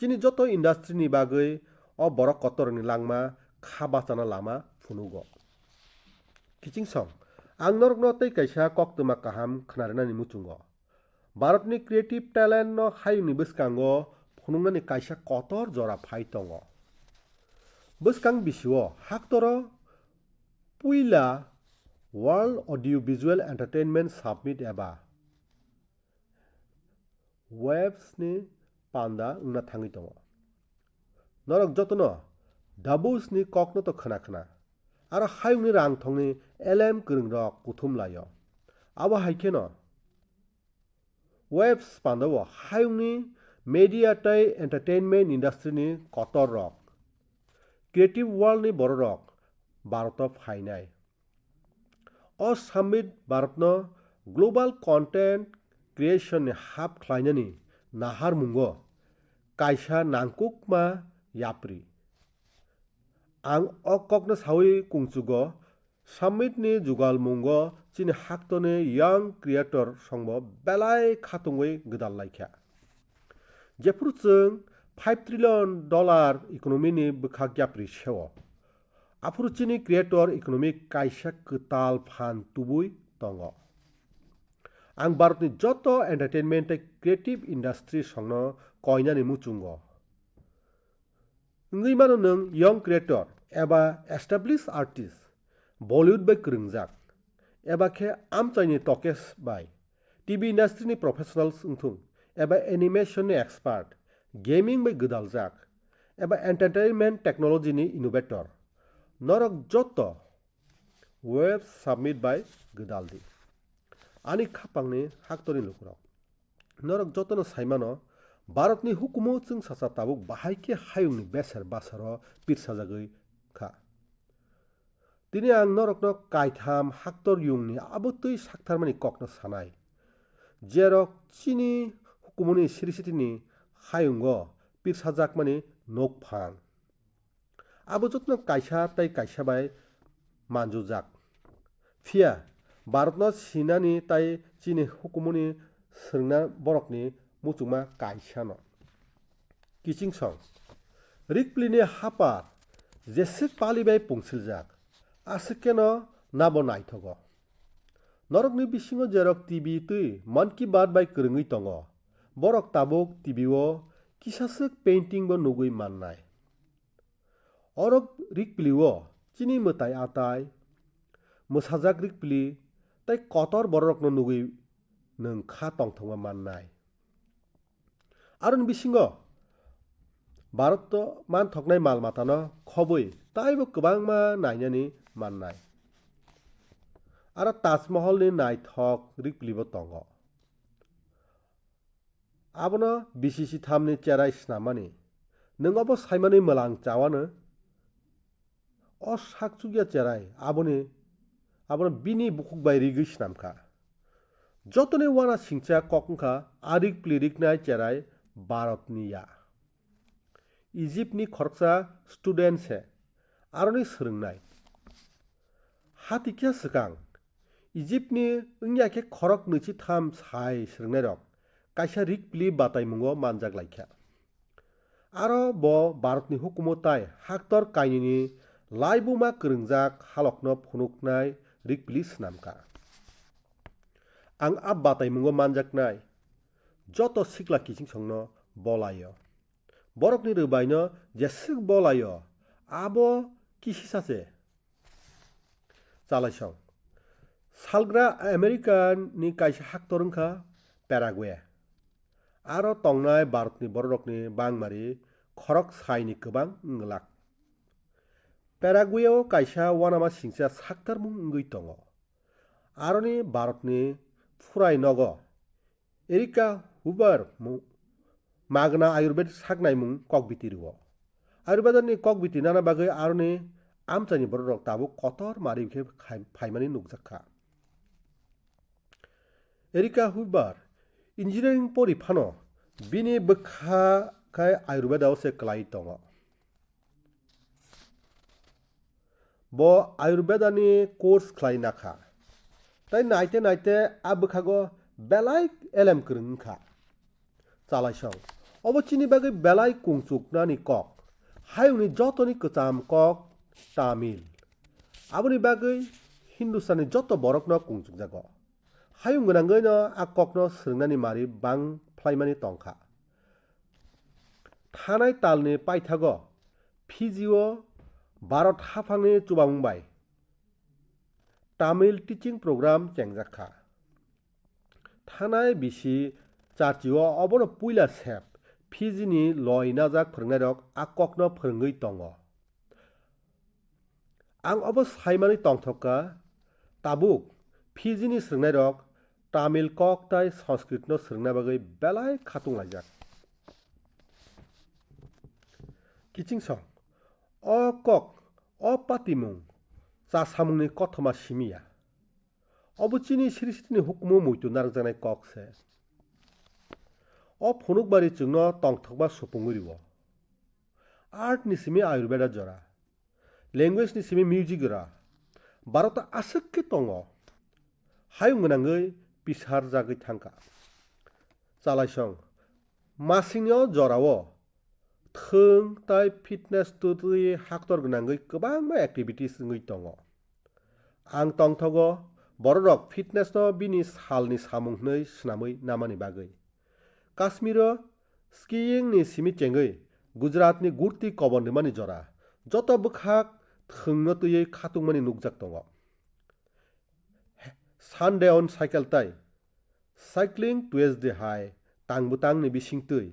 Jini Joto Industry ni Bagui O Borok Kotorni Langma Khabachana Lama Phunugo किचिंग सं आं नरकनो तै कैसा कक्तमा काहाम खनारनानि मुचुंगो भारतनि क्रिएटिव टैलेंट न हायुनि बसकांगो फुनुंगनि कैसा कतर जरा फाइतंगो बसकांग बिसुओ हाक्तरो पुइला world audio visual entertainment submit एबा वेब्सनि पांदा उंना थांगै दङ नरक जतनो दाबुसनि ककनो तो खना आरो हायुंनि रां थंनि एलएम गोरोंरक कुथुम लायो आबो हायखेनो वेब्स पांदावो हायुंनि मीडिया तै एंटरटेनमेंट इंडस्ट्रीनि कतर रक क्रिएटिव वर्ल्डनि बर रक भारत फायनाय अ समिट भारतनो ग्लोबल कंटेंट क्रिएशन हाब खलायनानि नाहार मुंगो कायसा नांकुकमा याप्रि आं अककनो सावै कुंचुगो समिटनि जुगाल मुंगो चिनि हाक्तनि यंग क्रिएटर संबो बेलाय खातुंगै गोदाल लायखा जेफुरजों $5 ट्रिलियन इकोनॉमीनि बखा ग्याप्रि सेव आफुरचिनि क्रिएटर इकोनॉमी कायसा गोताल फान तुबुय दङ आं भारतनि जत एंटरटेनमेंट क्रिएटिव इंडस्ट्री संनो कयनानि मुचुंगो ngैमानो नों यंग क्रिएटर एबा एस्टाब्लिश आर्टिस्ट बलिउड बाय गोरोंजाक एबा खे आमचाइनि टकेस बाय टीवी इंडस्ट्रीनि प्रोफेशनल्स उंथुं एबा एनिमेशन एक्सपर्ट गेमिंग बाय गोदालजाक एबा एंटरटेनमेंट टेक्नोलॉजीनि इनोवेटर नरक जत वेब सबमिट बाय गोदालदि आनि खापांनि हाक्तनि लुकुराव नरक जतनो साइमानो भारतनि हुकुमो जों सासा ताबुक बाहायके हायुंनि बेसार बासारो पिरसाजागै खा दिनै आं नरकनो कायथाम हाक्तर युंनि आबोतै साक्थारमानि ककनो सानाय जेरक चिनि हुकुमनि सिरिसितिनि हायुंगो पिरसाजाकमानि नोकफां आबो जतनो कायसा ताई कायसा बाय मानजुजाक फिया भारतनो सिनानि ताई चिनि हुकुमनि सोंना बरकनि मुचुमा कायसानो किचिं सं रिकप्लिनि हापार जेसे पालिबाय पुंसिलजाक आसकेनो नाबो नायथगो नरकनि बिसिङो जेरक टिभि तै मन की बात बाय करङै दङ बरक ताबुक टिभिओ किसासक पेइन्टिं बो नुगै माननाय अरक रिकप्लिओ चिनि मोताय आताय मोसाजाक रिकप्लि ताय कतर बरकनो नुगै नोंखा तंथंगा माननाय आरो बिसिङो भारत मान थकनाय माल मातानो खबै तायबो गोबांमा नायनानि माननाय आरो ताजमहलनि नायथक रिकप्लिबो दङ आबनो बिसिसि थामनि चेराय स्नामानि नोंगाबो सायमानि मोलां चावानो अ साकचुगिया चेराय आबनो बिनि बुकुक बायरि गैस्नामखा जतने वाना सिंचा ककंखा आरिक प्लिरिकनाय चेराय भारतनिया इजिप्टनि खरकसा स्टुडेन्ट से आरनि सोलोंनाय हातिकिया सिगां इजिप्टनि इंयाके खरक नैथि थाम साय सोलोंनाय रक कायसा रिकप्लि बाताय मुङो मानजाक लायखा आरो ब भारतनि हुकुमताय हाक्तर कायनिनि लाइबुमा करंजाक हालकनो फुनुकनाय रिकप्लि स्नामका आं अब बाताय मुङो मानजाकनाय जत सिक्ला किसिं संनो बलायो बरकनि रोबायनो जेसिक बलायो आबो किसि सासे चालायसं सालग्रा आमेरिकानि कायसा हाक्तरंखा पेरागुवे आरो तंनाय भारतनि बरकनि बांमारि खरक सायनि गोबां ngलाक पेरागुवेआव कायसा वानामा सिंसा साक्तार मुं ngै दङ आरोनि भारतनि फुराय नग एरिका हुबार मागना आयुर्वेद सागनाय मुं ककबितिरुओ आयुर्वेदनि ककबिति नाना बागै आरोनि आमचानि बरक ताबु कतर मारिखे फाइमानि नुकजाखा एरिका हुबार इंजिनियारिं परिफानो बिनि बोखाखाय आयुर्वेदाव से क्लाय दङ ब आयुर्वेदानि कोर्स क्लाय नाखा ताय नायते नायते आबोखागो बेलाय एलेम करंखा चालायसं अबचिनि बागै बेलाय कुंचुकनानि कक हायुंनि जतनि कचाम कक तामिल आबोनि बागै हिंदुस्ताननि जत बरकनो कुंचुक जागो हायुं गोनांगैनो आ ककनो सोलोंनानि मारि बां फ्लाइमानि तंखा थानाय तालनि पाइथागो फिजिओ भारत हाफांनि चुबामुंबाय तामिल टीचिंग प्रोग्राम चेंजाखा थानाय बिसि चार्चिओ अबनो पुइला सेप फिजिनि लय नाजाक फोरोंनाय रक आककनो फोरोंगै दङ आं अब सायमानि तंथका ताबुक फिजिनि सोलोंनाय रक तामिल कक ताय संस्कृतनो सोलोंनाय बागै बेलाय खातुंलायजाक किचिं सं अ कक अ पातिमुं चासामुंनि कथमा सिमिया अबचिनि सिरिसितिनि हुकुमो मुइतु नारजानाय कक से अ फुनुकबारि चुंनो तंथकबा सुपुंगुरिओ आर्ट निसिमि आयुर्वेदा जरा लैंग्वेज निसिमि म्यूजिक रा भारत आसक्के दङ हायुं गोनांगै बिसार जागै थांखा चालायसं मासिङाव जरावो थों ताय फिटनेस तुतुय हाक्तर गोनांगै गोबां एक्टिविटीज ngै दङ आं तंथगो बरक फिटनेसनो बिनि सालनि सामुंनै स्नामै नामानि बागै काश्मीरो स्कीइंग नि सिमि चेंगै गुजरातनि गुर्ति कबनमानि जरा जत बखाक थोंनो तुयै खातुंमानि नुकजाक दङ सानडे अन साइकेल ताय साइक्लिंग टुवेसडे हाय तांबुतांनि बिसिंतै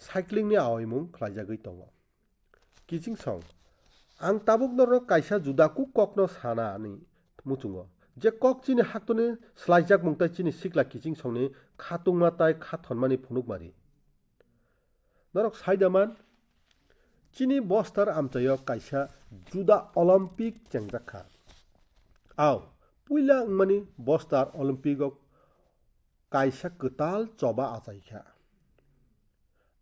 साइक्लिंनि आवयमुं ख्लायजागै दङ किचिं सं आं ताबुकनर कायसा जुदाकु ककनो सानानि मुचुङो जे कक चिनि हाक्तनि स्लाइजाक मुंताय चिनि सिक्ला किचिं संनि खातुंमा ताय खाथनमानि फुनुकमारि norok saidaman chini bostar amchayo kaisa juda olympic chengjaka aw puila mani bostar olympic kaisa ketal choba achaikha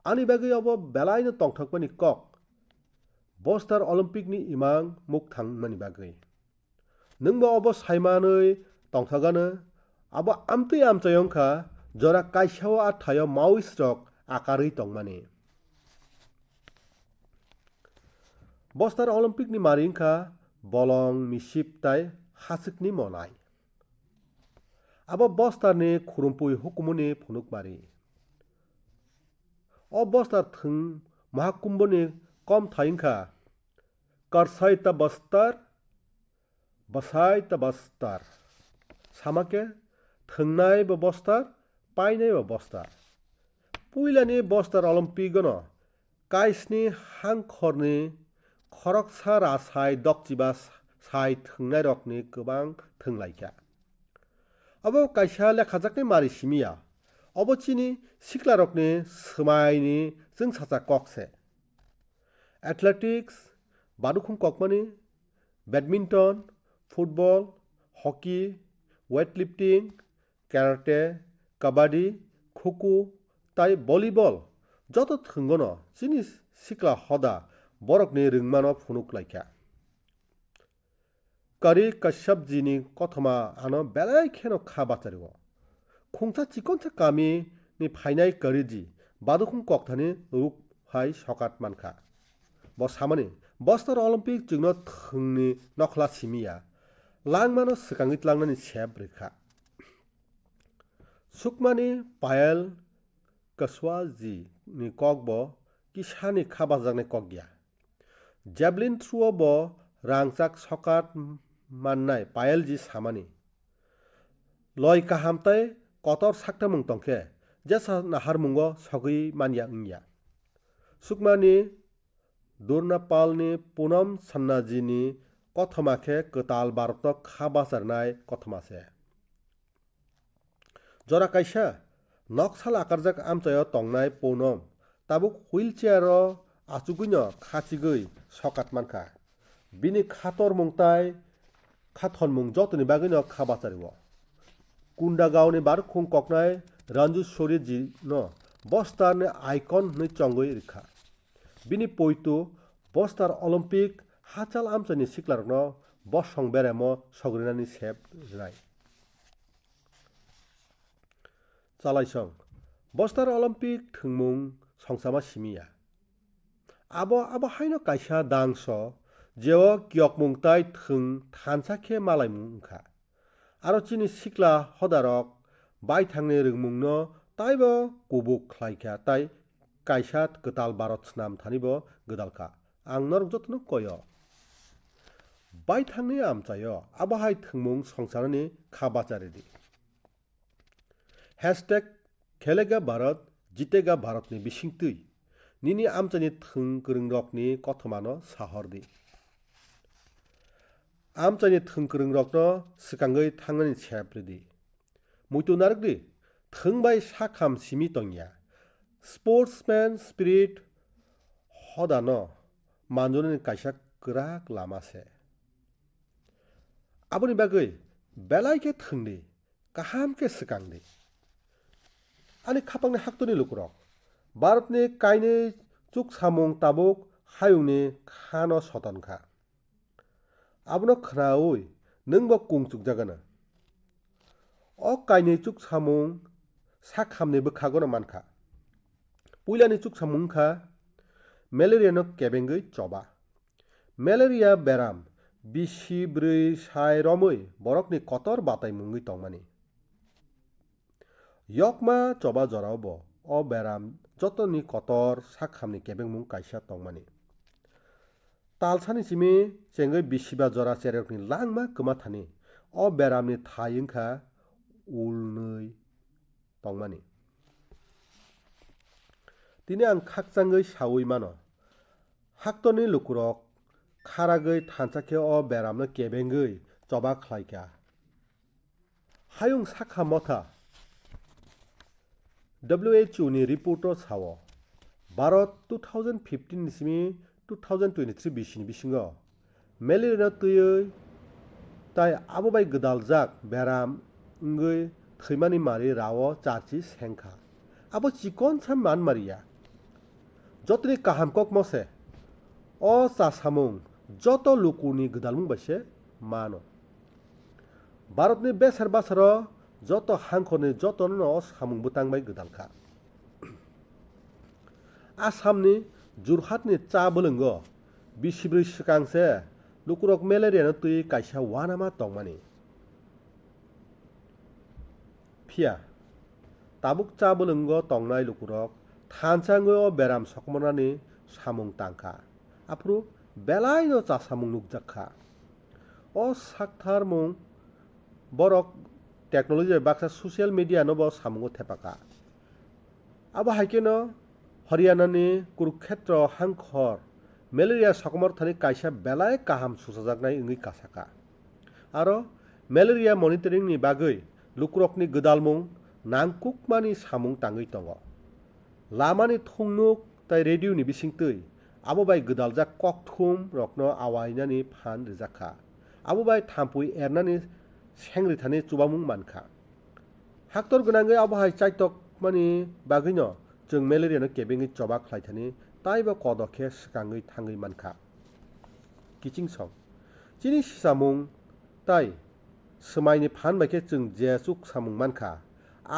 ani bagui abo belaino tongthakmani kok bostar olympic ni imang muk thangmani bagui nungbo abo saimanoi tongthagano abo amtui amchayongkha jora kaisao athayo maoist rok akarui tongmani bostar olympic ni maringkha bolong misip tai hasukni monai abo bostar ni khurumpuy hukumuni phunukmari o bostar thung mahakumbh ni kom thaingkha karsaita bastar basaita bastar samake thungnai bo bostar painai bo bostar puilani bostar olympic no kaisni hangkhorni khoroksa rasai dokjiba sai thungnai rokni gobang thunglaikha abo kaisa lekhajakni mari simia abo chini siklarokni smaini jungsacha kokse athletics badukhung kokmani badminton football hockey weightlifting karate kabaddi khuku tai volleyball joto thungono chini sikla hoda borokni rungmano phunuklaikha kari kashyap jini kothoma ano belai kheno kha bacharigo khungsa chikonsa kami ni phainai kariji badukhung kokthani ruk hai sokat mankha bo samani bostar olympic jungno thungni nokhla simia langmano swkangui tlangnani sep rikha sukmani payal kaswaji ni kokbo kisani khabajaknai kokya javelin throw bo rangchak sokat mannai payalji samani loi kahamtai kotor saktamung tongkhe jesa naharmungo sogui manya wngya sukmani Durnapalni Punam Sannajini kothomake ketal barotno khabacharnai kothomase jora kaisa noksal akarjak amchayo tongnai Punam tabuk wheelchair o achuguino khachigui sokat mankha bini khatormung tai khathonmung jotoni bagino khabachario kunda gaoni barukhung koknai Ranju Soriji no bostar ni icon ni chongui rikha bini poitu bostar olympic hachal amchani siklarno bosong beremo sogrinani sep rai chalaisong bostar olympic thungmung songsama simia abo haino kaisa dangso jeo kyokmung tai thung thansakhe malaimung wngkha aro chini sikla hodarok bai thangni rungmungno taibo kubuk khlaikha tai kaisa ketal barot snam thanibo godalkha ang norok jotno koyo bai thangni amchayo abo hai thungmung songsarni khabacharidi #khelega bharat jitega bharat ni bisingtui nini amchani thung kwrwngrokni kothomano sahordi amchani thung kwrwngrokno swkangui thangnani sepridi muitu narokdi thungbai sakham simi tongya sportsman spirit hodano manjoni kaisa kwrak lama se aboni bagui belai ke thungdi kaham ke swkangdi ani khapangni haktoni lukurok bharatni kaini chuk samung tabuk hayungni khano sotonkha abono khnaui nungbo kungchukjagana o kaini chuk samung sakhamni bwkhagono mankha puilani chuk samung kha malaria no kebengui choba malaria beram bisi brui sai romui borokni kotor batai mungui tongmani yokma choba jorabo o beram jotoni kotor sakhamni kebengmung kaisa tongmani talsani simi chengui bisiba jora cherokni langma kwma thani o beramni thai wngkha ulnui tongmani tini ang khakchangui saui mano haktoni lukurok kharagui thansakhe o beramno kebengui choba khlaikha hayung sakha motha WHO ni report o sao Bharat 2015 Simi 2023 बिसिनि बिसिङाव मेलेरिया तैयै ताइ आबोबाय गोदालजाक बेराम इंगै थैमानि मारि राव चारची सेंखा आबो चिकन साम मान मारिया जतनि काहामकक मसे अ चासामुं जत लुकुनि गोदालमुं बासे मानो भारतनि बेसार बासार जत हांखरनि जतन सामुं बुतांबाय गोदालखा आसामनि जुरहाटनि चा बोलोंग बिसिब्रै सिगांसे लुकुरक मेलेरिया तैयै काइसा वानामा तंमानि फिया ताबुक चा बोलोंग तंनाय लुकुरक थानसांगो बेराम सकमनानि सामुं तांखा आफ्रु बेलायनो चा सामुं नुकजाखा अ साक्थार मुं बरक टेक्नोलॉजी बाक्सा सोशल मीडिया नो बो सामुंगो थेपाका अब हाइकेनो हरियाणानि कुरुक्षेत्र हांखर मेलेरिया सकमर थानि काइसा बेलाय काहाम सुसाजाकनाय इंगै कासाका आरो मेलेरिया मनिटरिंग नि बागै लुकुरकनि गोदालमुं नांकुकमानि सामुं तांगै दङ लामानि थंनुक ताइ रेडिअनि बिसिंतै आबोबाय गोदालजा ककथुम रकनो आवायनानि फान रिजाखा आबोबाय थाम्पुय एरनानि सेंग्रि थानि चुबामुं मानखा हाक्टर गोनांगै आबोहाय चाइटक मानि बागैनो जों मेलेरियानो केबेङै चबा खालायथानि ताइबा कदखे सिगाङै थाङै मानखा किचिं सं चिनि सिसामुं ताइ समायनि फान बायखे जों जेसुक सामुं मानखा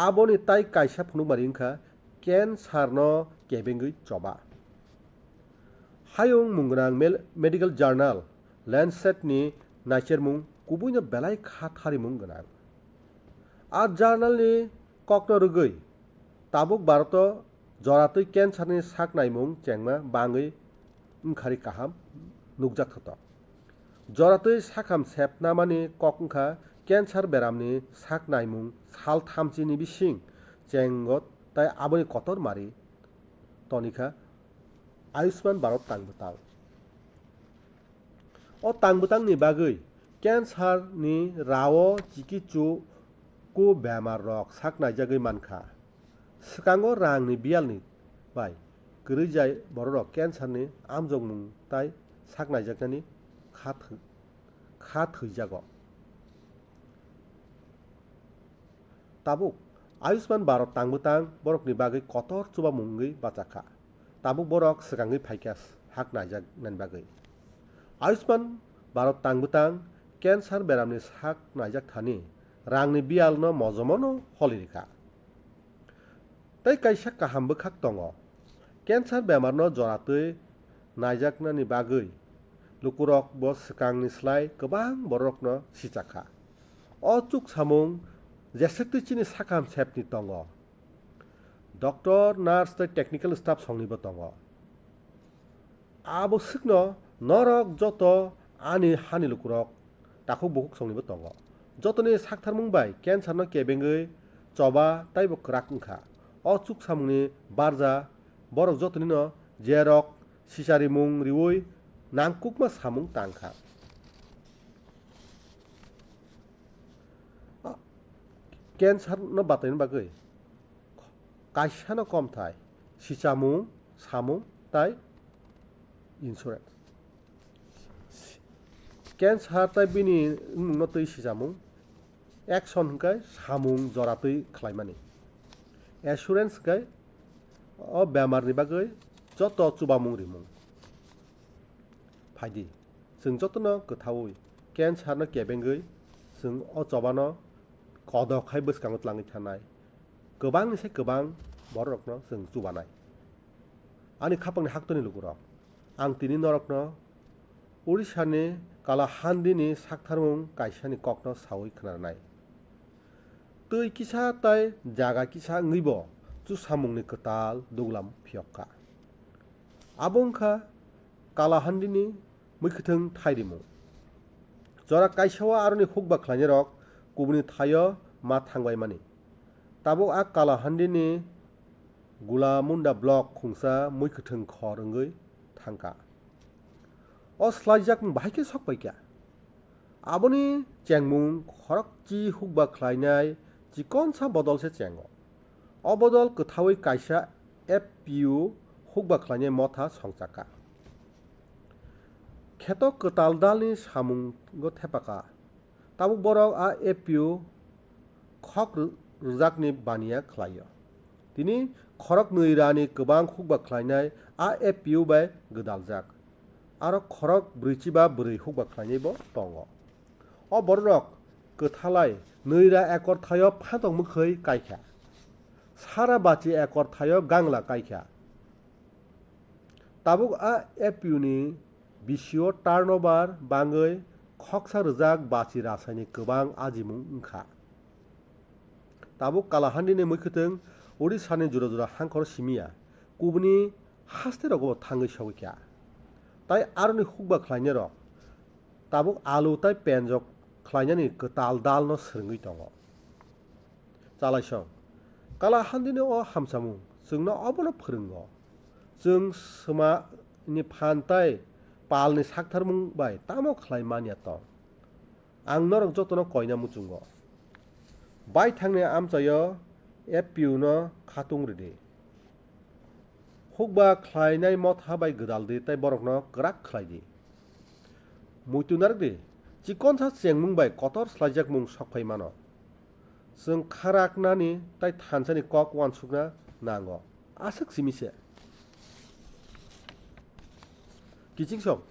आबोनि ताइ काइसा फुनुमारि इंखा केन्सारनो केबेङै चबा हायुं मुंगनां मेडिकेल जार्नाल लेन्सेटनि नाइचेरमुं गुबुयनो बेलाय खाथारिमुं गोनां आ जार्नालनि ककनो रुगै ताबुक भारत जरातै केन्सारनि साक नायमुं चेंमा बाङै ओंखारि काहाम नुकजाखत जरातै साखाम सेपनामानि ककंखा केन्सार बेरामनि साक नायमुं साल थामचिनि बिसिं चेंगत ताइ आबोनि कतर मारि तनिखा आयुष्मान भारत तांबुतां अ तांबुतांनि बागै केन्सारनि राव चिकित्सु को बेमार रक साक नायजागै मानखा सिगाङो रांनि बियालनि बाय गैरैजाय बर' रक केन्सारनि आमजोंमुं ताइ साक नायजागनानि खा थैजाग ताबुक आयुष्मान भारत तांबुतां बरकनि बागै कतर चुबा मुंगै बाचाखा ताबुक बरक सिगाङै फाइकास हाक नायजागनानि बागै आयुष्मान भारत तांबुतां केन्सार बेरामनि साक नायजाक थानि रांनि बियालनो मजमनो हलिरिखा ताइ काइसा काहामबो खाक दङ केन्सार बेमारनो जरातै नायजाकनानि बागै लुकुरक बो सिगांनि स्लाय गोबां बरकनो सिचाखा अ चुक सामुं जेसेक्तिचिनि साखाम सेपनि दङ डक्टर नार्स ताइ टेक्निकल स्टाफ संनिबो दङ आबो सिकनो नरक जत आनि हानि लुकुरक ताखौ बहुक संनिबो दङ जतनि साक्थारमुं बाय केन्सारनो केबेङै चबा ताइबो क्राक ओंखा अ चुक सामुंनि बारजा बरक जतनिनो जेरक सिसारिमुं रिवै नांकुकमा सामुं तांखा केन्सारनो बातायनो बागै काइसानो कम थाय सिसामुं सामुं ताइ इन्सुरेन्स केन्सार ताइ बिनि मुंनो तै सिसामुं एक्सन हंखाय सामुं जरातै खालायमानि एसुरेन्स हंखाय अ बेमारनि बागै जत चुबामुं रिमुं फायदि जों जतनो गोथावै केन्सारनो केबेङै जों अ चबानो कदखाय बोसकाङो लाङै थानाय गोबांनिसाय गोबां बरकनो जों जुबानाय आंनि खापांनि हाक्तनि लुकुरक आं तिनि नरकनो उड़िसानि कालाहान्दिनि साक्थारमुं काइसानि ककनो सावै खोनानाय तै किसा ताइ जागा किसा ngैबो चु सामुंनि कताल दुगलाम फियक्का आबुंखा कालाहान्दिनि मैखोथों थाइरिमुं जरा काइसावा आरनि हुकबा खालायनि रक गुबुननि थायो मा थांबाय मानि ताबो आ कालाहान्दिनि गुलामुन्डा ब्लक खुंसा मैखोथों खरंगै थांका अ स्लाइजाक बाहायके सकबायका आबोनि चेंमुं खरक ची हुकबा खालायनाय चिकन सा बदल से चेंगो अ बदल गोथावै काइसा एफपिउ 훅바 클라이네 머타 성자까 캐터 그달달니 사뭉거 태바까 따북 버럭 아 에피우 컥 르작니 바니야 클라이어 디니 खरक नैरानि गोबां हुकबा खालायनाय आ एपिउ बाय गोदालजाक आरो खरक ब्रैजिबा ब्रै हुकबा खालायनायबो दङ अ बररक गोथालाय नैरा एकर थायो फादं मोखै गायख्या सारा बाथि एकर थायो गांला गायख्या ताबुक आ एपिउनि बिसिओ टार्नओभार बाङै खक्सा रोजाक बाथि रासायनिक गोबां आजिमुं ओंखा ताबुक कालाहान्दिनि मैखोथों ओडिशानि जुरा जुरा हांखर सिमिया गुबुननि हास्तेरावबो थाङै सावैख्या ताइ आरनि हुकबा खालायनो रक ताबुक आलु ताइ पेनजक खालायनानै गोताल दालनो सोरङै दङ जालायसं कालाहान्दिनि अ हामसामु जोंनो अबनो फोरोङो जों सोमानि फानताइ पालनि साक्थारमुं बाय तामो खालाय मानिया दं आं नरक जतनो कयना मुचुंगो बाय थांने आमचायो एपिउनो खातुं रेदि हुकबा खालायनाय मथा बाय गोदालदि ताइ बरकनो गोराक खालायदि मुइतुनारदि चिकनसा चेंमुं बाय कतर स्लाइजाक मुं सकफाय मानो जों खाराकनानि ताइ थानसानि कक वानसुकना नांगो आसक सिमिसे किचिंसक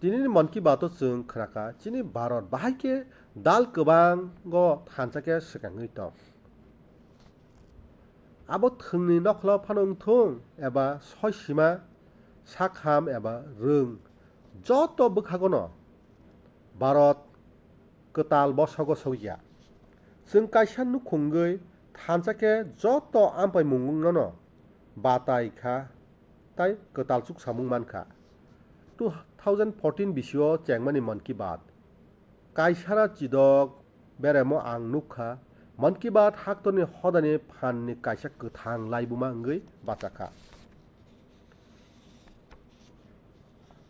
दिनैनि मन की बात जों खोनाका चिनि भारत बाहायके दाल गोबां गो थानसाके सिगाङै दं आबो थोंनि नखला फानोंथों एबा सयसिमा साखाम एबा रों जत बोखागनो भारत गोताल बसगो सौया जों कायसा नुखुंगै थानसाके जत आमपाय मुंगनो बातायखा ताइ गोताल सुक सामुं मानखा 2014 बिसिओ चेंगमानि मन की बात कायसारा चिदक बेरेमो आं नुखा मन की बात हाक्तनि हदानि फाननि कायसा गोथां लाइबुमा ओंगै बाचाखा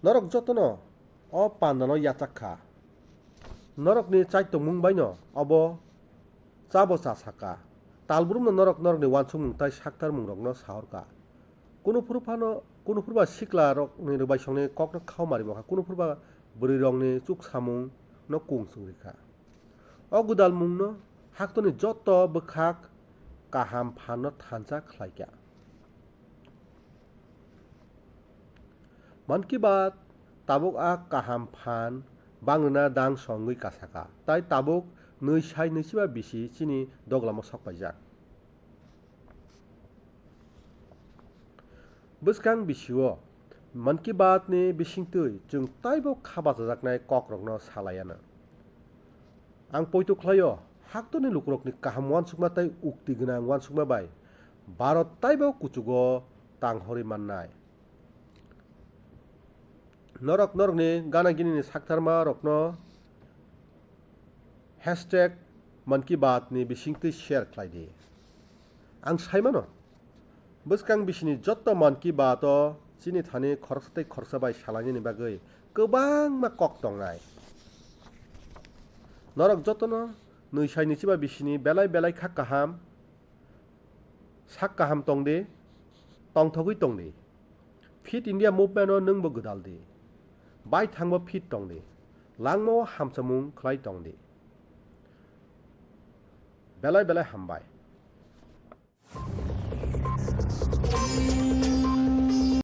नरक जतनो अ पान्दानो याचाखा नरकनि चाइतमुं बायनो अबो चाबो चासाका तालब्रुमनो नरक नरकनि वानसुमुं ताइ साक्तार मुंरकनो साहरका कुनुफुरबा सिक्ला रकनि रबायसंनि ककनो खाव मारिबखा कुनुफुरबा बोरै रंनि चुक सामुं न कुं सुंरिखा अ गुदाल मुंनो हाक्तनि जत बोखाक काहाम फाननो थानसा खलायक्या मन की बात ताबुक आ काहाम फान बांगना दां संगै कासाका ताइ ताबुक नैसाय नैसिबा बिसि चिनि दगलामो सकपायजाक बसकां बिसिओ मन की बात नि बिसिंतै जों ताइबो खाबाजाजाकनाय ककरकनो सालायानो आं पयतो खलायो हाक्तनि लुक्रकनि काहाम वानसुकमा ताइ उक्ति गोनां वानसुकमा बाय भारत ताइबो कुचुगो तांहरि माननाय नरक नरकनि गानागिनिनि साक्तारमा रकनो हैशटैग मन की बात नि बिसिंतै शेयर खलायदि आं सायमानो बसकां बिसिनि जत मन की बात चिनि थानि खरसतै खरसा बाय सालायनि बागै गोबां मा कक दंनाय नरक जतनो नैसाय नैसिबा बिसिनि बेलाय बेलाय खा काहाम sak kaham tongde tongthogui tongde fit india movement nungbo godalde bai thangbo fit tongde langmo hamsamung khlai tongde belai belai hambai